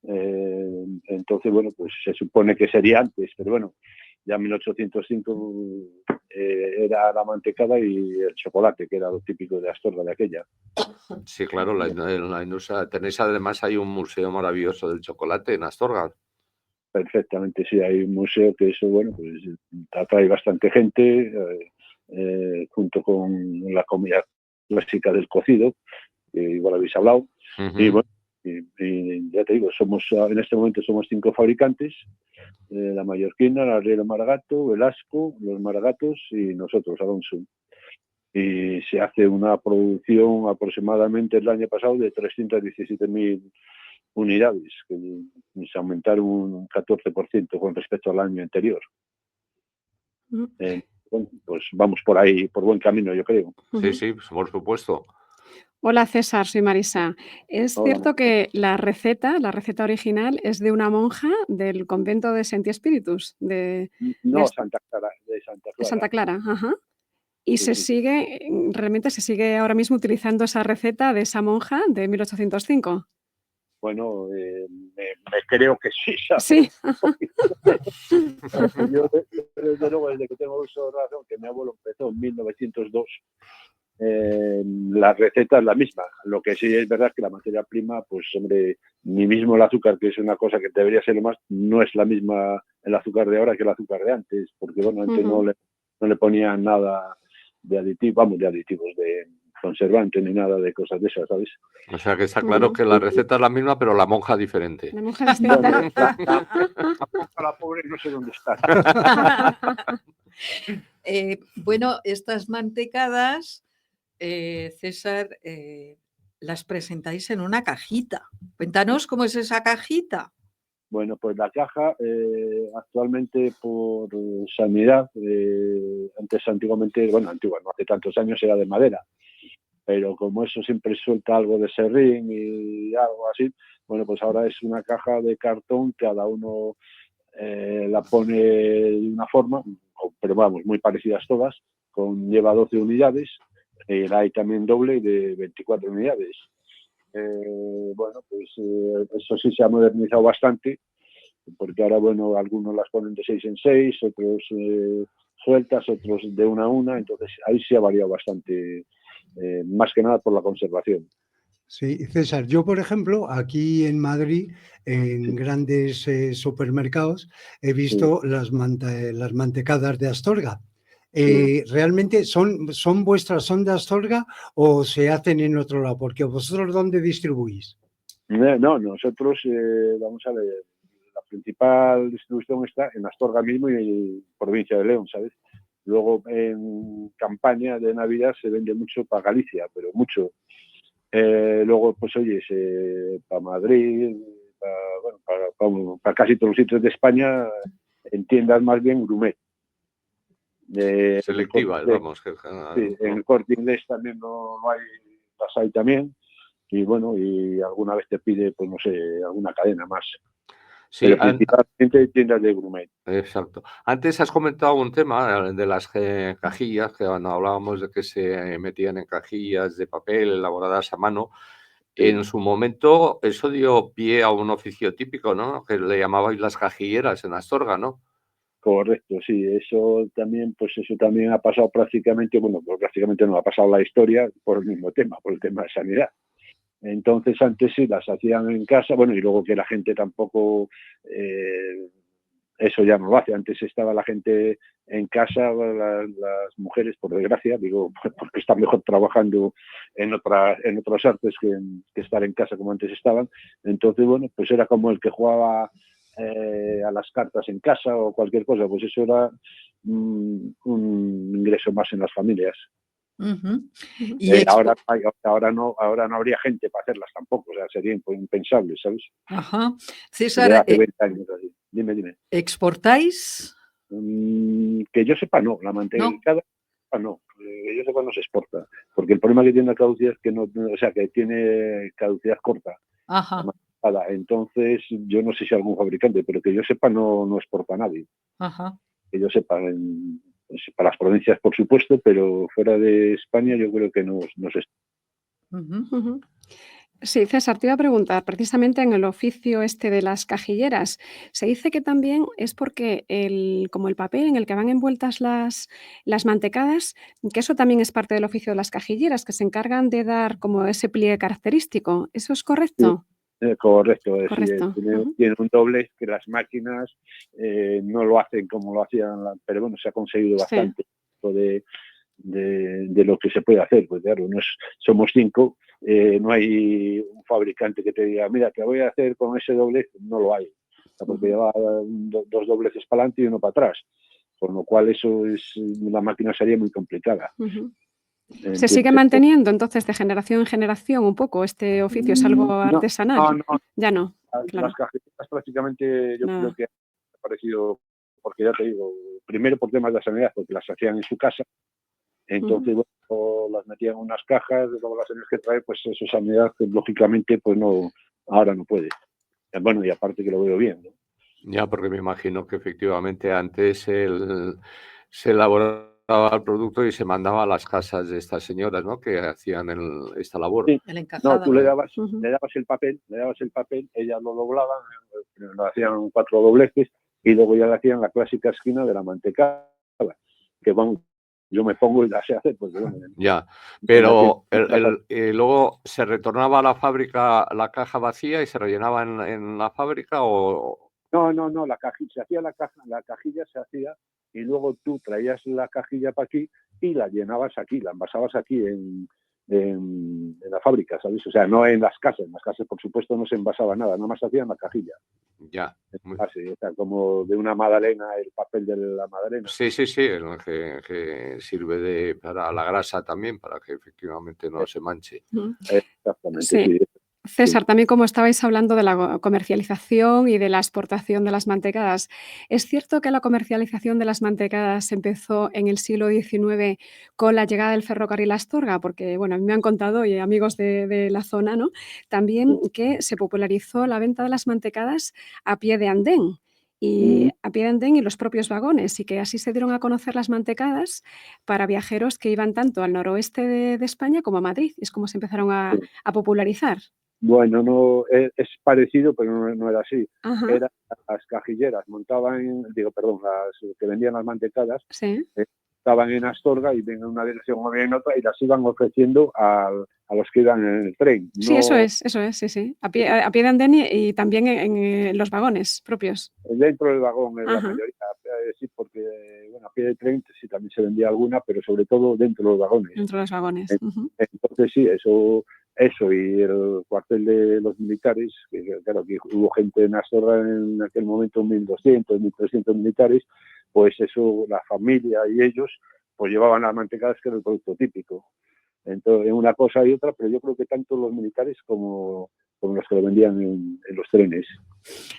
Speaker 8: Entonces, bueno, pues se supone que sería antes, pero bueno, ya en 1805 era la mantecada y el chocolate, que era lo típico de Astorga de aquella.
Speaker 2: Sí, claro, la industria. Tenéis además, hay un museo maravilloso del chocolate en Astorga.
Speaker 8: Perfectamente, sí, hay un museo que eso, bueno, pues atrae bastante gente, junto con la comida clásica del cocido, que igual habéis hablado. Y bueno, y ya te digo, en este momento somos 5 fabricantes, la Mallorquina, la Riera Maragato, Velasco, los Maragatos y nosotros, Alonso. Y se hace una producción aproximadamente el año pasado de 317.000 unidades, que se aumentaron un 14% con respecto al año anterior. Bueno, pues vamos por ahí, por buen camino, yo creo.
Speaker 2: Sí, sí, por supuesto.
Speaker 4: Hola César, soy Marisa. ¿Es
Speaker 8: Hola,
Speaker 4: cierto que la receta original, es de una monja del convento de Senti Spiritus de
Speaker 8: Santa Clara, de Santa Clara.
Speaker 4: Santa Clara? Ajá. Y
Speaker 8: Sí.
Speaker 4: realmente se sigue ahora mismo utilizando esa receta de esa monja de 1805.
Speaker 8: Bueno, me creo que sí, ¿sabes?
Speaker 4: Sí.
Speaker 8: Yo, desde luego, desde que tengo uso de razón, que mi abuelo empezó en 1902, la receta es la misma. Lo que sí es verdad que la materia prima, pues hombre, ni mismo el azúcar, que es una cosa que debería ser lo más, no es la misma el azúcar de ahora que el azúcar de antes, porque bueno, antes no le ponían nada de aditivos, de conservantes ni nada de cosas de esas, ¿sabes?
Speaker 2: O sea que está claro que la receta es la misma, pero la monja diferente.
Speaker 4: La monja distinta.
Speaker 8: Bueno, la pobre no sé dónde está.
Speaker 1: Bueno, estas mantecadas, César, las presentáis en una cajita. Cuéntanos cómo es esa cajita.
Speaker 8: Bueno, pues la caja actualmente por sanidad, antiguamente, no hace tantos años era de madera, pero como eso siempre suelta algo de serrín y algo así, bueno, pues ahora es una caja de cartón, cada uno la pone de una forma, pero vamos, muy parecidas todas, lleva 12 unidades, hay también doble de 24 unidades. Bueno, pues eso sí se ha modernizado bastante, porque ahora, bueno, algunos las ponen de 6 en 6, otros sueltas, otros de una a una, entonces ahí sí ha variado bastante, más que nada por la conservación.
Speaker 3: Sí, César, yo por ejemplo, aquí en Madrid, en grandes supermercados, he visto las mantecadas de Astorga. ¿Realmente son vuestras, son de Astorga o se hacen en otro lado? Porque vosotros, ¿dónde distribuís?
Speaker 8: No, nosotros, vamos a ver, la principal distribución está en Astorga mismo y en provincia de León, ¿sabes? Luego en campaña de Navidad se vende mucho para Galicia, pero mucho. Luego, pues oye, para Madrid, para casi todos los sitios de España, en tiendas más bien gourmet.
Speaker 2: Selectivas, vamos.
Speaker 8: Sí, en el Corte Inglés también no hay, las hay también. Y bueno, y alguna vez te pide, pues no sé, alguna cadena más.
Speaker 2: Sí,
Speaker 8: pero principalmente tiendas de gourmet.
Speaker 2: Exacto. Antes has comentado un tema de las cajillas, que cuando hablábamos de que se metían en cajillas de papel elaboradas a mano.
Speaker 8: Sí.
Speaker 2: En su momento eso dio pie a un oficio típico, ¿no? Que le llamabais las cajilleras en Astorga, ¿no?
Speaker 8: Correcto, sí, eso también ha pasado prácticamente, bueno, pues prácticamente no ha pasado la historia por el mismo tema, por el tema de sanidad. Entonces antes sí las hacían en casa, bueno, y luego que la gente tampoco, eso ya no lo hace. Antes estaba la gente en casa, las mujeres, por desgracia, digo, porque están mejor trabajando en otras artes que estar en casa como antes estaban. Entonces, bueno, pues era como el que jugaba a las cartas en casa o cualquier cosa, pues eso era un ingreso más en las familias.
Speaker 1: Y
Speaker 8: ahora no habría gente para hacerlas tampoco, o sea, sería impensable, ¿sabes?
Speaker 1: Ajá.
Speaker 8: Desde
Speaker 1: César,
Speaker 8: hace 20 años así. Dime.
Speaker 1: ¿exportáis?
Speaker 8: Que yo sepa, no. La mantequilla no. Que yo sepa, no se exporta. Porque el problema que tiene la caducidad es que que tiene caducidad corta.
Speaker 1: Ajá.
Speaker 8: Entonces, yo no sé si algún fabricante, pero que yo sepa, no exporta a nadie.
Speaker 1: Ajá.
Speaker 8: Que yo sepa, para las provincias, por supuesto, pero fuera de España yo creo que no se exporta.
Speaker 4: Sí, César, te iba a preguntar, precisamente en el oficio este de las cajilleras, se dice que también es porque como el papel en el que van envueltas las mantecadas, que eso también es parte del oficio de las cajilleras, que se encargan de dar como ese pliegue característico. ¿Eso es correcto?
Speaker 8: Correcto,
Speaker 4: Correcto.
Speaker 8: Tiene un doblez que las máquinas no lo hacen como lo hacían, pero bueno, se ha conseguido bastante de lo que se puede hacer, pues claro, somos 5, no hay un fabricante que te diga, mira, te voy a hacer con ese doblez, no lo hay, porque lleva 2 dobleces para adelante y 1 para atrás, con lo cual la máquina sería muy complicada.
Speaker 4: ¿Se sigue manteniendo entonces de generación en generación un poco este oficio? ¿Es algo artesanal?
Speaker 8: No.
Speaker 4: Ya no.
Speaker 8: Las cajitas prácticamente yo creo que ha parecido, porque ya te digo, primero por temas de sanidad, porque las hacían en su casa. Entonces, las metían en unas cajas, luego las tenías que traer, pues eso, sanidad, que lógicamente, pues no, ahora no puede. Bueno, y aparte que lo veo bien, ¿no?
Speaker 2: Ya, porque me imagino que efectivamente antes se elaboraba el producto y se mandaba a las casas de estas señoras, ¿no? Que hacían esta labor.
Speaker 8: Sí.
Speaker 1: El encajado.
Speaker 8: No, tú le dabas el papel, ellas lo doblaban, lo hacían 4 dobleces y luego ya le hacían la clásica esquina de la mantecada, que vamos, yo me pongo y la sé hacer, pues bueno.
Speaker 2: Ya, pero luego se retornaba a la fábrica la caja vacía y se rellenaba en la fábrica o...
Speaker 8: No, la cajilla, se hacía la cajilla se hacía y luego tú traías la cajilla para aquí y la llenabas aquí, la envasabas aquí en la fábrica, ¿sabes? O sea, no en las casas por supuesto no se envasaba nada más hacían la cajilla.
Speaker 2: Ya.
Speaker 8: Así, o sea, como de una magdalena, el papel de la magdalena.
Speaker 2: Sí, que sirve para la grasa también, para que efectivamente no se manche.
Speaker 8: Exactamente,
Speaker 4: sí. César, también como estabais hablando de la comercialización y de la exportación de las mantecadas, ¿es cierto que la comercialización de las mantecadas empezó en el siglo XIX con la llegada del ferrocarril a Astorga? Porque, bueno, a mí me han contado, y amigos de la zona, ¿no? También que se popularizó la venta de las mantecadas a pie de andén. Y los propios vagones, y que así se dieron a conocer las mantecadas para viajeros que iban tanto al noroeste de España como a Madrid. Es como se empezaron a popularizar.
Speaker 8: Bueno, no es parecido, pero no era así.
Speaker 4: Ajá.
Speaker 8: Eran las cajilleras, las que vendían las mantecadas, estaban en Astorga y en una dirección o en otra y las iban ofreciendo a los que iban en el tren.
Speaker 4: Sí, eso es, sí. A pie de andén y también en los vagones propios.
Speaker 8: Dentro del vagón, la mayoría, sí, porque a pie de tren sí también se vendía alguna, pero sobre todo dentro de los vagones.
Speaker 4: Dentro de los vagones.
Speaker 8: Entonces sí, eso y el cuartel de los militares, que claro, que hubo gente en Astorga en aquel momento, 1.200, 1.300 militares, pues eso, la familia y ellos, pues llevaban las mantecadas, que era el producto típico. Entonces, una cosa y otra, pero yo creo que tanto los militares como con los que lo vendían en los trenes.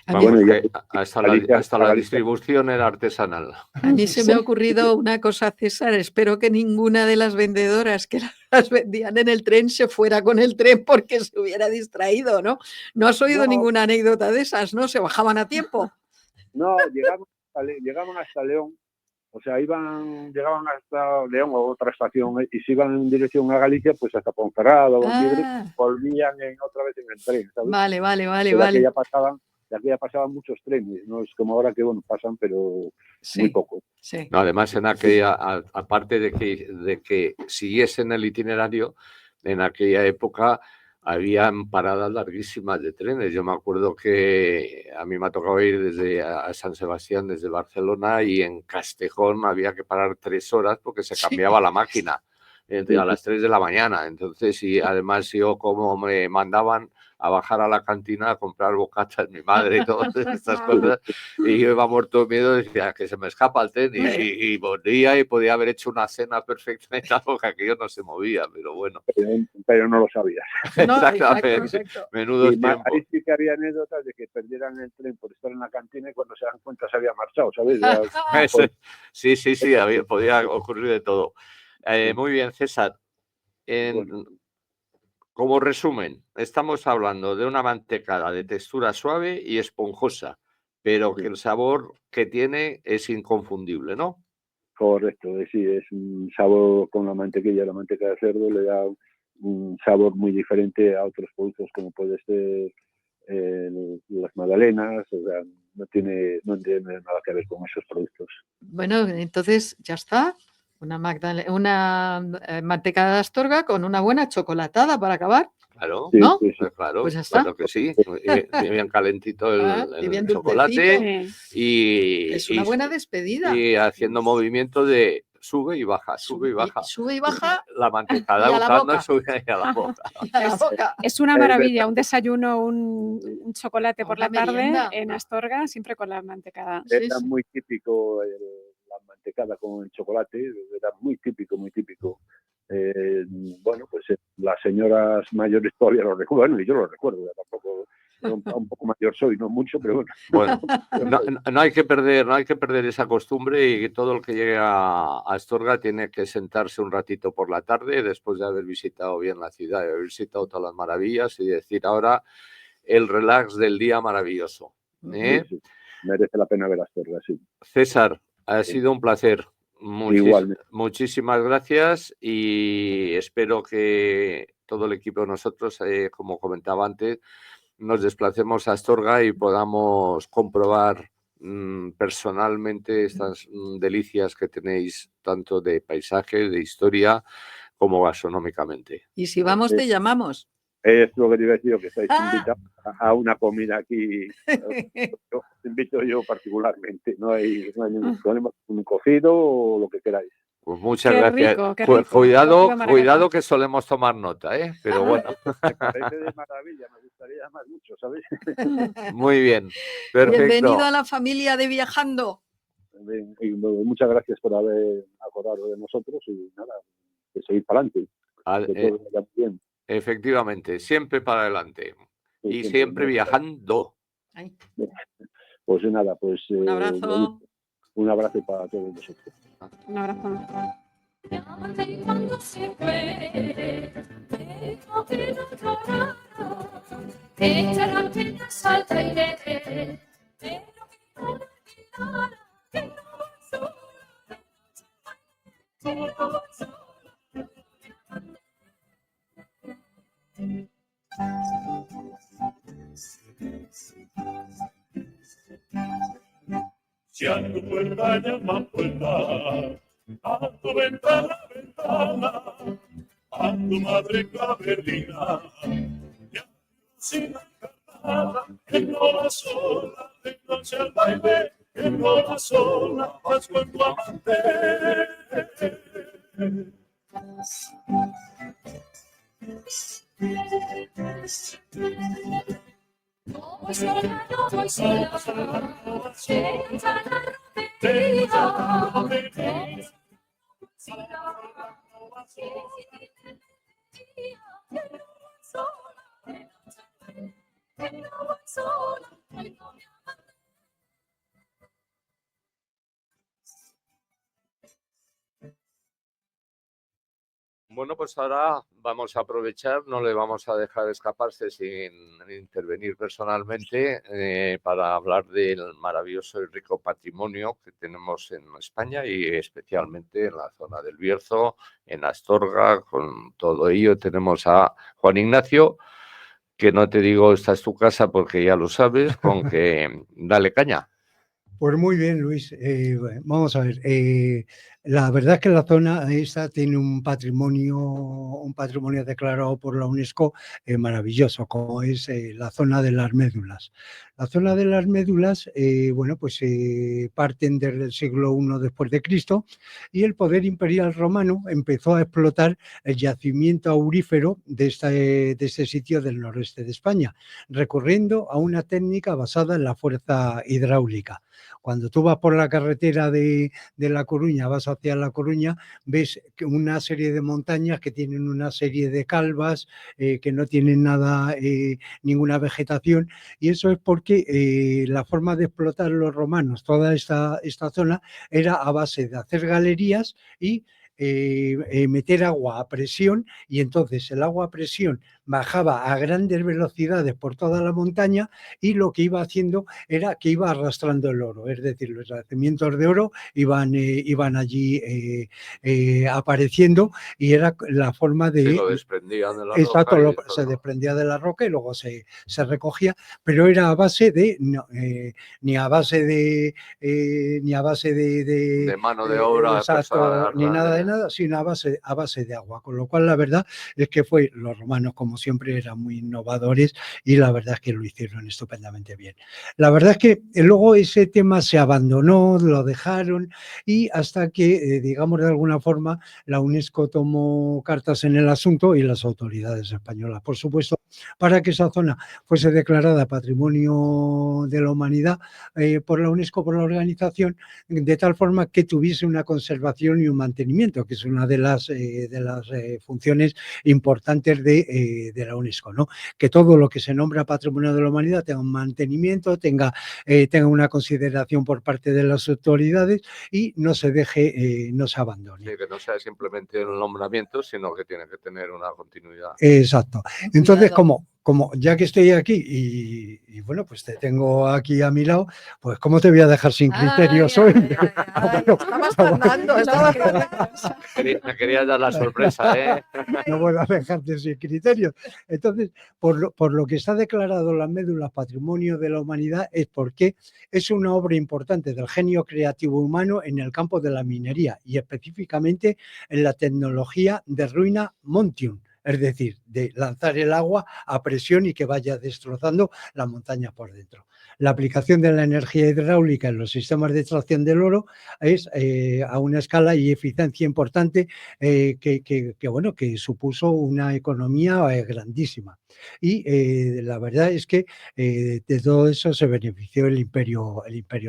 Speaker 2: Vamos,
Speaker 8: Bueno,
Speaker 2: que hasta la distribución era artesanal.
Speaker 1: A mí se me ha ocurrido una cosa, César. Espero que ninguna de las vendedoras que las vendían en el tren se fuera con el tren porque se hubiera distraído, ¿no? ¿No has oído ninguna anécdota de esas, no? ¿Se bajaban a tiempo?
Speaker 8: No, llegaban hasta León, o sea, llegaban hasta León o otra estación, y si iban en dirección a Galicia, pues hasta Ponferrada o Tigre, volvían otra vez en el tren, ¿sabes?
Speaker 1: Vale.
Speaker 8: De aquí ya pasaban muchos trenes, no es como ahora que, bueno, pasan, pero muy poco.
Speaker 1: Sí.
Speaker 2: No, además, en aquella, aparte de que siguiesen el itinerario, en aquella época habían paradas larguísimas de trenes. Yo me acuerdo que a mí me ha tocado ir desde a San Sebastián, desde Barcelona, y en Castejón había que parar 3 horas porque se cambiaba la máquina a las 3 de la mañana. Entonces, y además yo, como me mandaban a bajar a la cantina a comprar bocatas, mi madre y todas estas cosas, y yo iba muerto de miedo, decía que se me escapa el tren, y volvía y podía haber hecho una cena perfecta y tal, porque aquello no se movía, pero bueno.
Speaker 8: Pero no lo sabías.
Speaker 2: Exactamente,
Speaker 1: exacto.
Speaker 2: menudos tiempos.
Speaker 8: Ahí sí que había anécdotas de que perdieran el tren por estar en la cantina y cuando se dan cuenta se había marchado, ¿sabes?
Speaker 2: Sí, podía ocurrir de todo. Muy bien, César. Como resumen, estamos hablando de una mantecada de textura suave y esponjosa, pero que el sabor que tiene es inconfundible, ¿no?
Speaker 8: Correcto, sí, es un sabor con la mantequilla, la manteca de cerdo le da un sabor muy diferente a otros productos como puede ser las magdalenas, o sea, no tiene nada que ver con esos productos.
Speaker 1: Bueno, entonces ya está. Una mantecada de Astorga con una buena chocolatada para acabar.
Speaker 2: Claro,
Speaker 1: ¿no?
Speaker 8: Sí.
Speaker 2: Claro,
Speaker 1: Pues ya está.
Speaker 2: claro que sí. Bien calentito
Speaker 1: Y bien
Speaker 2: el chocolate y
Speaker 1: es una buena despedida.
Speaker 2: Y haciendo movimiento de sube y baja, sube y baja.
Speaker 1: Sube y baja.
Speaker 2: La mantecada
Speaker 1: y a la
Speaker 2: untando
Speaker 1: boca.
Speaker 2: Sube y a la boca.
Speaker 1: Y a la boca.
Speaker 4: Es una maravilla, un desayuno, un chocolate por
Speaker 1: Una
Speaker 4: la tarde
Speaker 1: merienda.
Speaker 4: en Astorga, siempre con la mantecada.
Speaker 8: Era muy típico la mantecada con el chocolate, era muy típico, muy típico. Bueno, pues las señoras mayores todavía lo recuerdan, y yo lo recuerdo, tampoco un poco mayor soy, no mucho, pero bueno.
Speaker 2: No hay que perder esa costumbre, y que todo el que llegue a Astorga tiene que sentarse un ratito por la tarde después de haber visitado bien la ciudad, de haber visitado todas las maravillas, y decir ahora el relax del día maravilloso.
Speaker 8: Sí. Merece la pena ver Astorga, sí.
Speaker 2: César, ha sido un placer.
Speaker 8: Igualmente.
Speaker 2: Muchísimas gracias, y espero que todo el equipo de nosotros, como comentaba antes, nos desplacemos a Astorga y podamos comprobar personalmente estas delicias que tenéis, tanto de paisaje, de historia, como gastronómicamente.
Speaker 1: Y si vamos, te llamamos.
Speaker 8: Es lo que te iba a decir, que estáis invitados a una comida aquí. Os invito yo particularmente. No hay ningún problema. Un cocido o lo que queráis.
Speaker 2: Pues muchas gracias.
Speaker 4: Qué rico.
Speaker 2: Cuidado que solemos tomar nota, ¿eh? Pero bueno.
Speaker 8: Me parece de maravilla, me gustaría más mucho, ¿sabes?
Speaker 2: Muy bien, perfecto.
Speaker 1: Bienvenido a la familia de Viajando.
Speaker 8: Y muchas gracias por haber acordado de nosotros, y nada, que seguir para adelante. Que todo vaya bien.
Speaker 2: Efectivamente, siempre para adelante.
Speaker 8: Sí,
Speaker 2: y siempre viajando.
Speaker 1: Ay.
Speaker 8: Pues nada, pues
Speaker 1: un abrazo.
Speaker 8: Un abrazo para todos vosotros.
Speaker 4: Un abrazo.
Speaker 7: Cuando se fue, déjate la cara, echa la pena, salta y vete, pero que no que no voy sola, que no voy sola.
Speaker 6: Si a tu puerta llama puerta, a tu ventana, a tu madre clavelina, ya sin la encantada, que no va sola de noche al baile, que no va sola, vas con tu amante.
Speaker 7: No voy sola, no voy sola, sienta la romería, sola, que no voy sola, traigo mi amante.
Speaker 2: Bueno, pues ahora vamos a aprovechar, no le vamos a dejar escaparse sin intervenir personalmente para hablar del maravilloso y rico patrimonio que tenemos en España y especialmente en la zona del Bierzo, en Astorga. Con todo ello tenemos a Juan Ignacio, que no te digo esta es tu casa porque ya lo sabes, con que dale caña.
Speaker 3: Pues muy bien, Luis. Vamos a ver. La verdad es que la zona esta tiene un patrimonio declarado por la UNESCO maravilloso, como es la zona de las médulas. La zona de las médulas, bueno, pues parten desde el siglo I después de Cristo y el poder imperial romano empezó a explotar el yacimiento aurífero de este sitio del noroeste de España, recurriendo a una técnica basada en la fuerza hidráulica. Cuando tú vas por la carretera de La Coruña, vas hacia La Coruña, ves que una serie de montañas que tienen una serie de calvas, que no tienen nada, ninguna vegetación, y eso es porque la forma de explotar los romanos toda esta zona era a base de hacer galerías y meter agua a presión, y entonces el agua a presión bajaba a grandes velocidades por toda la montaña y lo que iba haciendo era que iba arrastrando el oro, es decir, los yacimientos de oro iban allí apareciendo, y era la forma de...
Speaker 2: Sí, lo desprendían de la
Speaker 3: exacto,
Speaker 2: roca.
Speaker 3: se desprendía de la roca y luego se recogía, pero era a base de... ni a base de
Speaker 2: mano de obra,
Speaker 3: exacto, ni nada de nada, sino a base de agua, con lo cual la verdad es que los romanos, como siempre, eran muy innovadores y la verdad es que lo hicieron estupendamente bien. La verdad es que luego ese tema se abandonó, lo dejaron, y hasta que, digamos, de alguna forma la UNESCO tomó cartas en el asunto y las autoridades españolas, por supuesto, para que esa zona fuese declarada Patrimonio de la Humanidad por la UNESCO, por la organización, de tal forma que tuviese una conservación y un mantenimiento, que es una de las funciones importantes de la UNESCO, ¿no? Que todo lo que se nombra Patrimonio de la Humanidad tenga un mantenimiento, tenga una consideración por parte de las autoridades y no se deje, no se abandone.
Speaker 2: Sí, que no sea simplemente el nombramiento, sino que tiene que tener una continuidad.
Speaker 3: Exacto. Entonces, como ya que estoy aquí y bueno, pues te tengo aquí a mi lado, pues ¿cómo te voy a dejar sin criterios hoy?
Speaker 1: Estabas tardando.
Speaker 2: Me querías dar la sorpresa, ¿eh?
Speaker 3: No puedo dejarte sin criterios. Entonces, por lo que está declarado las médulas Patrimonio de la Humanidad es porque es una obra importante del genio creativo humano en el campo de la minería y específicamente en la tecnología de ruina Montium, es decir, de lanzar el agua a presión y que vaya destrozando la montaña por dentro. La aplicación de la energía hidráulica en los sistemas de extracción del oro es a una escala y eficiencia importante que supuso una economía grandísima. Y la verdad es que de todo eso se benefició el Imperio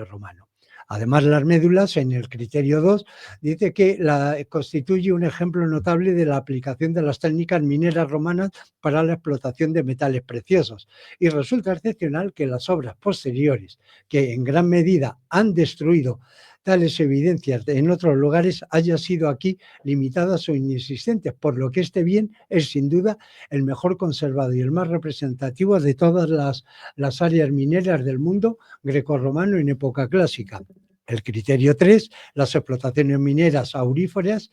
Speaker 3: Romano. Además, las médulas, en el criterio 2, dice que constituye un ejemplo notable de la aplicación de las técnicas mineras romanas para la explotación de metales preciosos. Y resulta excepcional que las obras posteriores, que en gran medida han destruido tales evidencias en otros lugares, haya sido aquí limitadas o inexistentes, por lo que este bien es sin duda el mejor conservado y el más representativo de todas las áreas mineras del mundo grecorromano en época clásica. El criterio 3, las explotaciones mineras auríferas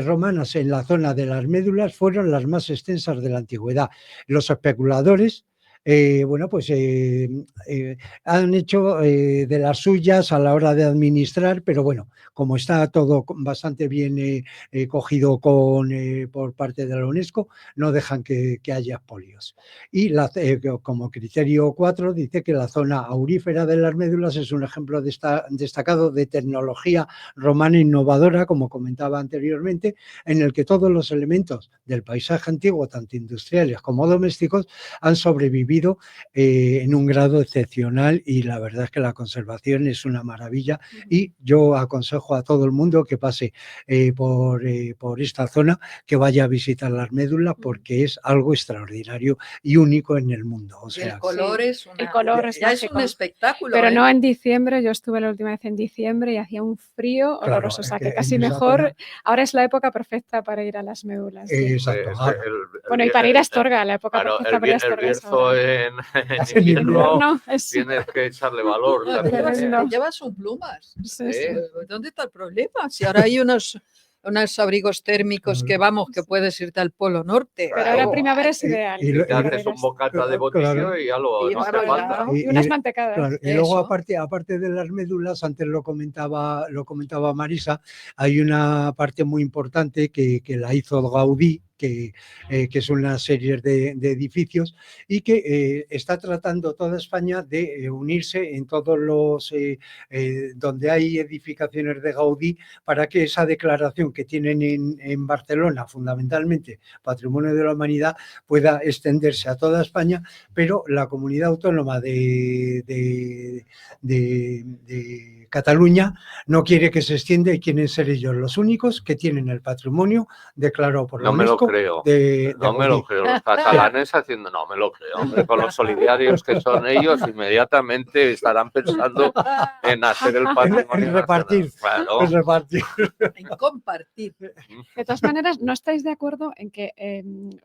Speaker 3: romanas en la zona de las médulas fueron las más extensas de la antigüedad. Los especuladores han hecho de las suyas a la hora de administrar, pero bueno, como está todo bastante bien cogido por parte de la UNESCO, no dejan que haya expolios. Y como criterio 4 dice que la zona aurífera de las médulas es un ejemplo destacado de tecnología romana innovadora, como comentaba anteriormente, en el que todos los elementos del paisaje antiguo, tanto industriales como domésticos, han sobrevivido mantenido en un grado excepcional y la verdad es que la conservación es una maravilla y yo aconsejo a todo el mundo que pase por esta zona, que vaya a visitar las médulas porque es algo extraordinario y único en el mundo. O
Speaker 1: Y
Speaker 3: sea,
Speaker 1: el color es
Speaker 4: El color es
Speaker 1: ya es un
Speaker 4: mágico.
Speaker 1: espectáculo.
Speaker 4: Pero
Speaker 1: ¿eh?
Speaker 4: no en diciembre, yo estuve la última vez en diciembre y hacía un frío
Speaker 3: Claro,
Speaker 4: horroroso, o sea
Speaker 3: es
Speaker 4: que
Speaker 3: que
Speaker 4: casi
Speaker 3: en esa
Speaker 4: mejor,
Speaker 3: zona-
Speaker 4: ahora es la época perfecta para ir a las médulas. Sí.
Speaker 3: exacto.
Speaker 2: Es que
Speaker 3: Ahora,
Speaker 4: Bueno, y para ir a Astorga, la época
Speaker 2: claro,
Speaker 4: perfecta para ir a
Speaker 2: el
Speaker 4: Astorga es
Speaker 2: Bierzo
Speaker 4: ahora.
Speaker 2: en
Speaker 3: En
Speaker 4: En
Speaker 2: invierno
Speaker 4: invierno es...
Speaker 2: tienes que echarle valor
Speaker 1: No,
Speaker 2: también.
Speaker 4: tremendo.
Speaker 1: te llevas un plumas.
Speaker 4: Sí, sí.
Speaker 1: ¿Dónde está el problema? Si ahora hay unos abrigos térmicos que vamos, que puedes irte al Polo Norte.
Speaker 4: Pero ahora
Speaker 2: Claro.
Speaker 4: primavera es
Speaker 3: Y-
Speaker 4: ideal.
Speaker 3: y lo-
Speaker 2: Te haces un bocata de botillo
Speaker 3: Claro.
Speaker 2: y ya no
Speaker 1: Y
Speaker 2: hace
Speaker 1: vamos,
Speaker 2: falta.
Speaker 1: ya.
Speaker 4: Y unas mantecadas.
Speaker 3: Claro, y luego
Speaker 1: Eso.
Speaker 3: aparte de las médulas, antes lo comentaba Marisa, hay una parte muy importante que la hizo Gaudí, que es una serie de edificios y que está tratando toda España de unirse en todos los donde hay edificaciones de Gaudí para que esa declaración que tienen en Barcelona, fundamentalmente Patrimonio de la Humanidad, pueda extenderse a toda España, pero la comunidad autónoma de Cataluña no quiere que se extienda y quieren ser ellos los únicos que tienen el patrimonio declarado por la
Speaker 2: No me lo
Speaker 3: UNESCO
Speaker 2: creo.
Speaker 3: de
Speaker 2: No me lo
Speaker 3: Gaudí.
Speaker 2: creo. Los catalanes haciendo, no me lo creo. Hombre, con los solidarios que son ellos, inmediatamente estarán pensando en hacer el patrimonio
Speaker 3: En repartir.
Speaker 2: nacional. Claro.
Speaker 3: Es repartir.
Speaker 1: En compartir.
Speaker 4: De todas maneras, ¿no estáis de acuerdo en que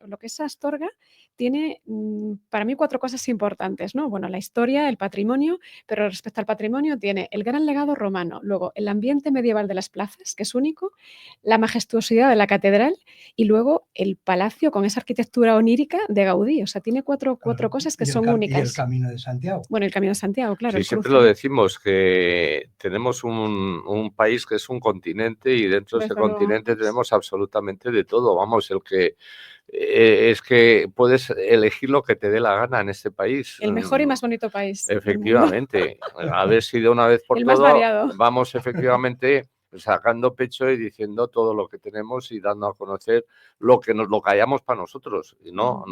Speaker 4: lo que es Astorga tiene para mí 4 cosas importantes, ¿no? Bueno, la historia, el patrimonio, pero respecto al patrimonio tiene el gran legado romano, luego el ambiente medieval de las plazas, que es único, la majestuosidad de la catedral y luego el palacio con esa arquitectura onírica de Gaudí. O sea, tiene cuatro cosas que
Speaker 3: Y el
Speaker 4: son
Speaker 3: Y el
Speaker 4: únicas.
Speaker 3: Camino de Santiago.
Speaker 4: Bueno, el Camino de Santiago, claro.
Speaker 2: Sí,
Speaker 4: el
Speaker 2: siempre
Speaker 4: cruce.
Speaker 2: lo decimos, que tenemos un país que es un continente y dentro de ese
Speaker 4: Desde luego.
Speaker 2: continente tenemos absolutamente de todo. Vamos, es que puedes elegir lo que te dé la gana en este país.
Speaker 4: El mejor y más bonito país del mundo.
Speaker 2: Efectivamente, haber sido una vez por
Speaker 4: El más
Speaker 2: todo,
Speaker 4: variado.
Speaker 2: vamos efectivamente sacando pecho y diciendo todo lo que tenemos y dando a conocer lo que hayamos para nosotros. Y no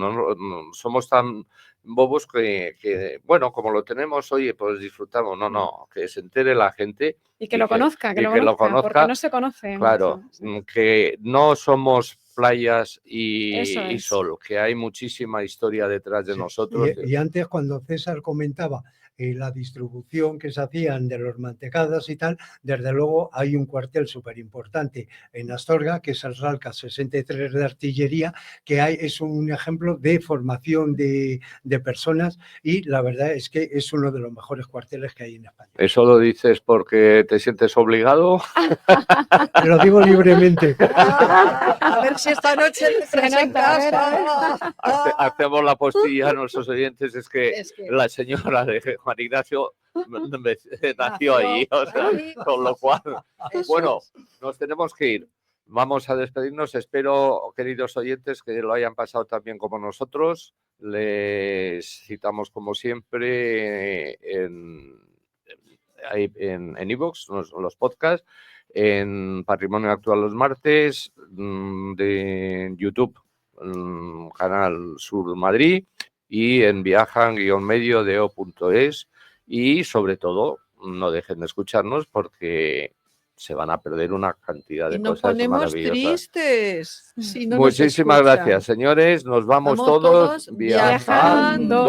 Speaker 2: somos tan bobos que, bueno, como lo tenemos, oye, pues disfrutamos. No, que se entere la gente.
Speaker 4: Y que lo conozca,
Speaker 2: y que lo conozca,
Speaker 4: porque no se conoce.
Speaker 2: Claro,
Speaker 4: mucho, sí.
Speaker 2: que no somos playas y
Speaker 4: es.
Speaker 2: sol, que hay muchísima historia detrás de
Speaker 3: Sí.
Speaker 2: nosotros.
Speaker 3: Y antes, cuando César comentaba la distribución que se hacían de los mantecadas y tal, desde luego hay un cuartel súper importante en Astorga, que es el Ralca 63 de artillería, que es un ejemplo de formación de personas y la verdad es que es uno de los mejores cuarteles que hay en España.
Speaker 2: ¿Eso lo dices porque te sientes obligado?
Speaker 3: Lo digo libremente.
Speaker 1: A ver si esta noche te
Speaker 4: Se
Speaker 1: traes en
Speaker 4: nota, a ver,
Speaker 1: casa.
Speaker 2: Hacemos la postilla a nuestros oyentes, es que
Speaker 1: Es que-
Speaker 2: la señora de Juan Ignacio nació allí, o sea,
Speaker 1: ahí.
Speaker 2: con lo cual,
Speaker 1: Eso
Speaker 2: bueno,
Speaker 1: es.
Speaker 2: nos tenemos que ir. Vamos a despedirnos. Espero, queridos oyentes, que lo hayan pasado tan bien como nosotros. Les citamos, como siempre, en iVoox, los podcasts, en Patrimonio Actual los martes, de YouTube, Canal Sur Madrid, y en viajan-medio.es. Y sobre todo, no dejen de escucharnos porque se van a perder una cantidad de
Speaker 1: Y nos
Speaker 2: cosas
Speaker 1: ponemos
Speaker 2: maravillosas.
Speaker 1: tristes. Si no nos
Speaker 2: Muchísimas
Speaker 1: escuchan.
Speaker 2: gracias, señores. Nos vamos
Speaker 1: Vamos
Speaker 2: todos
Speaker 1: todos viajando.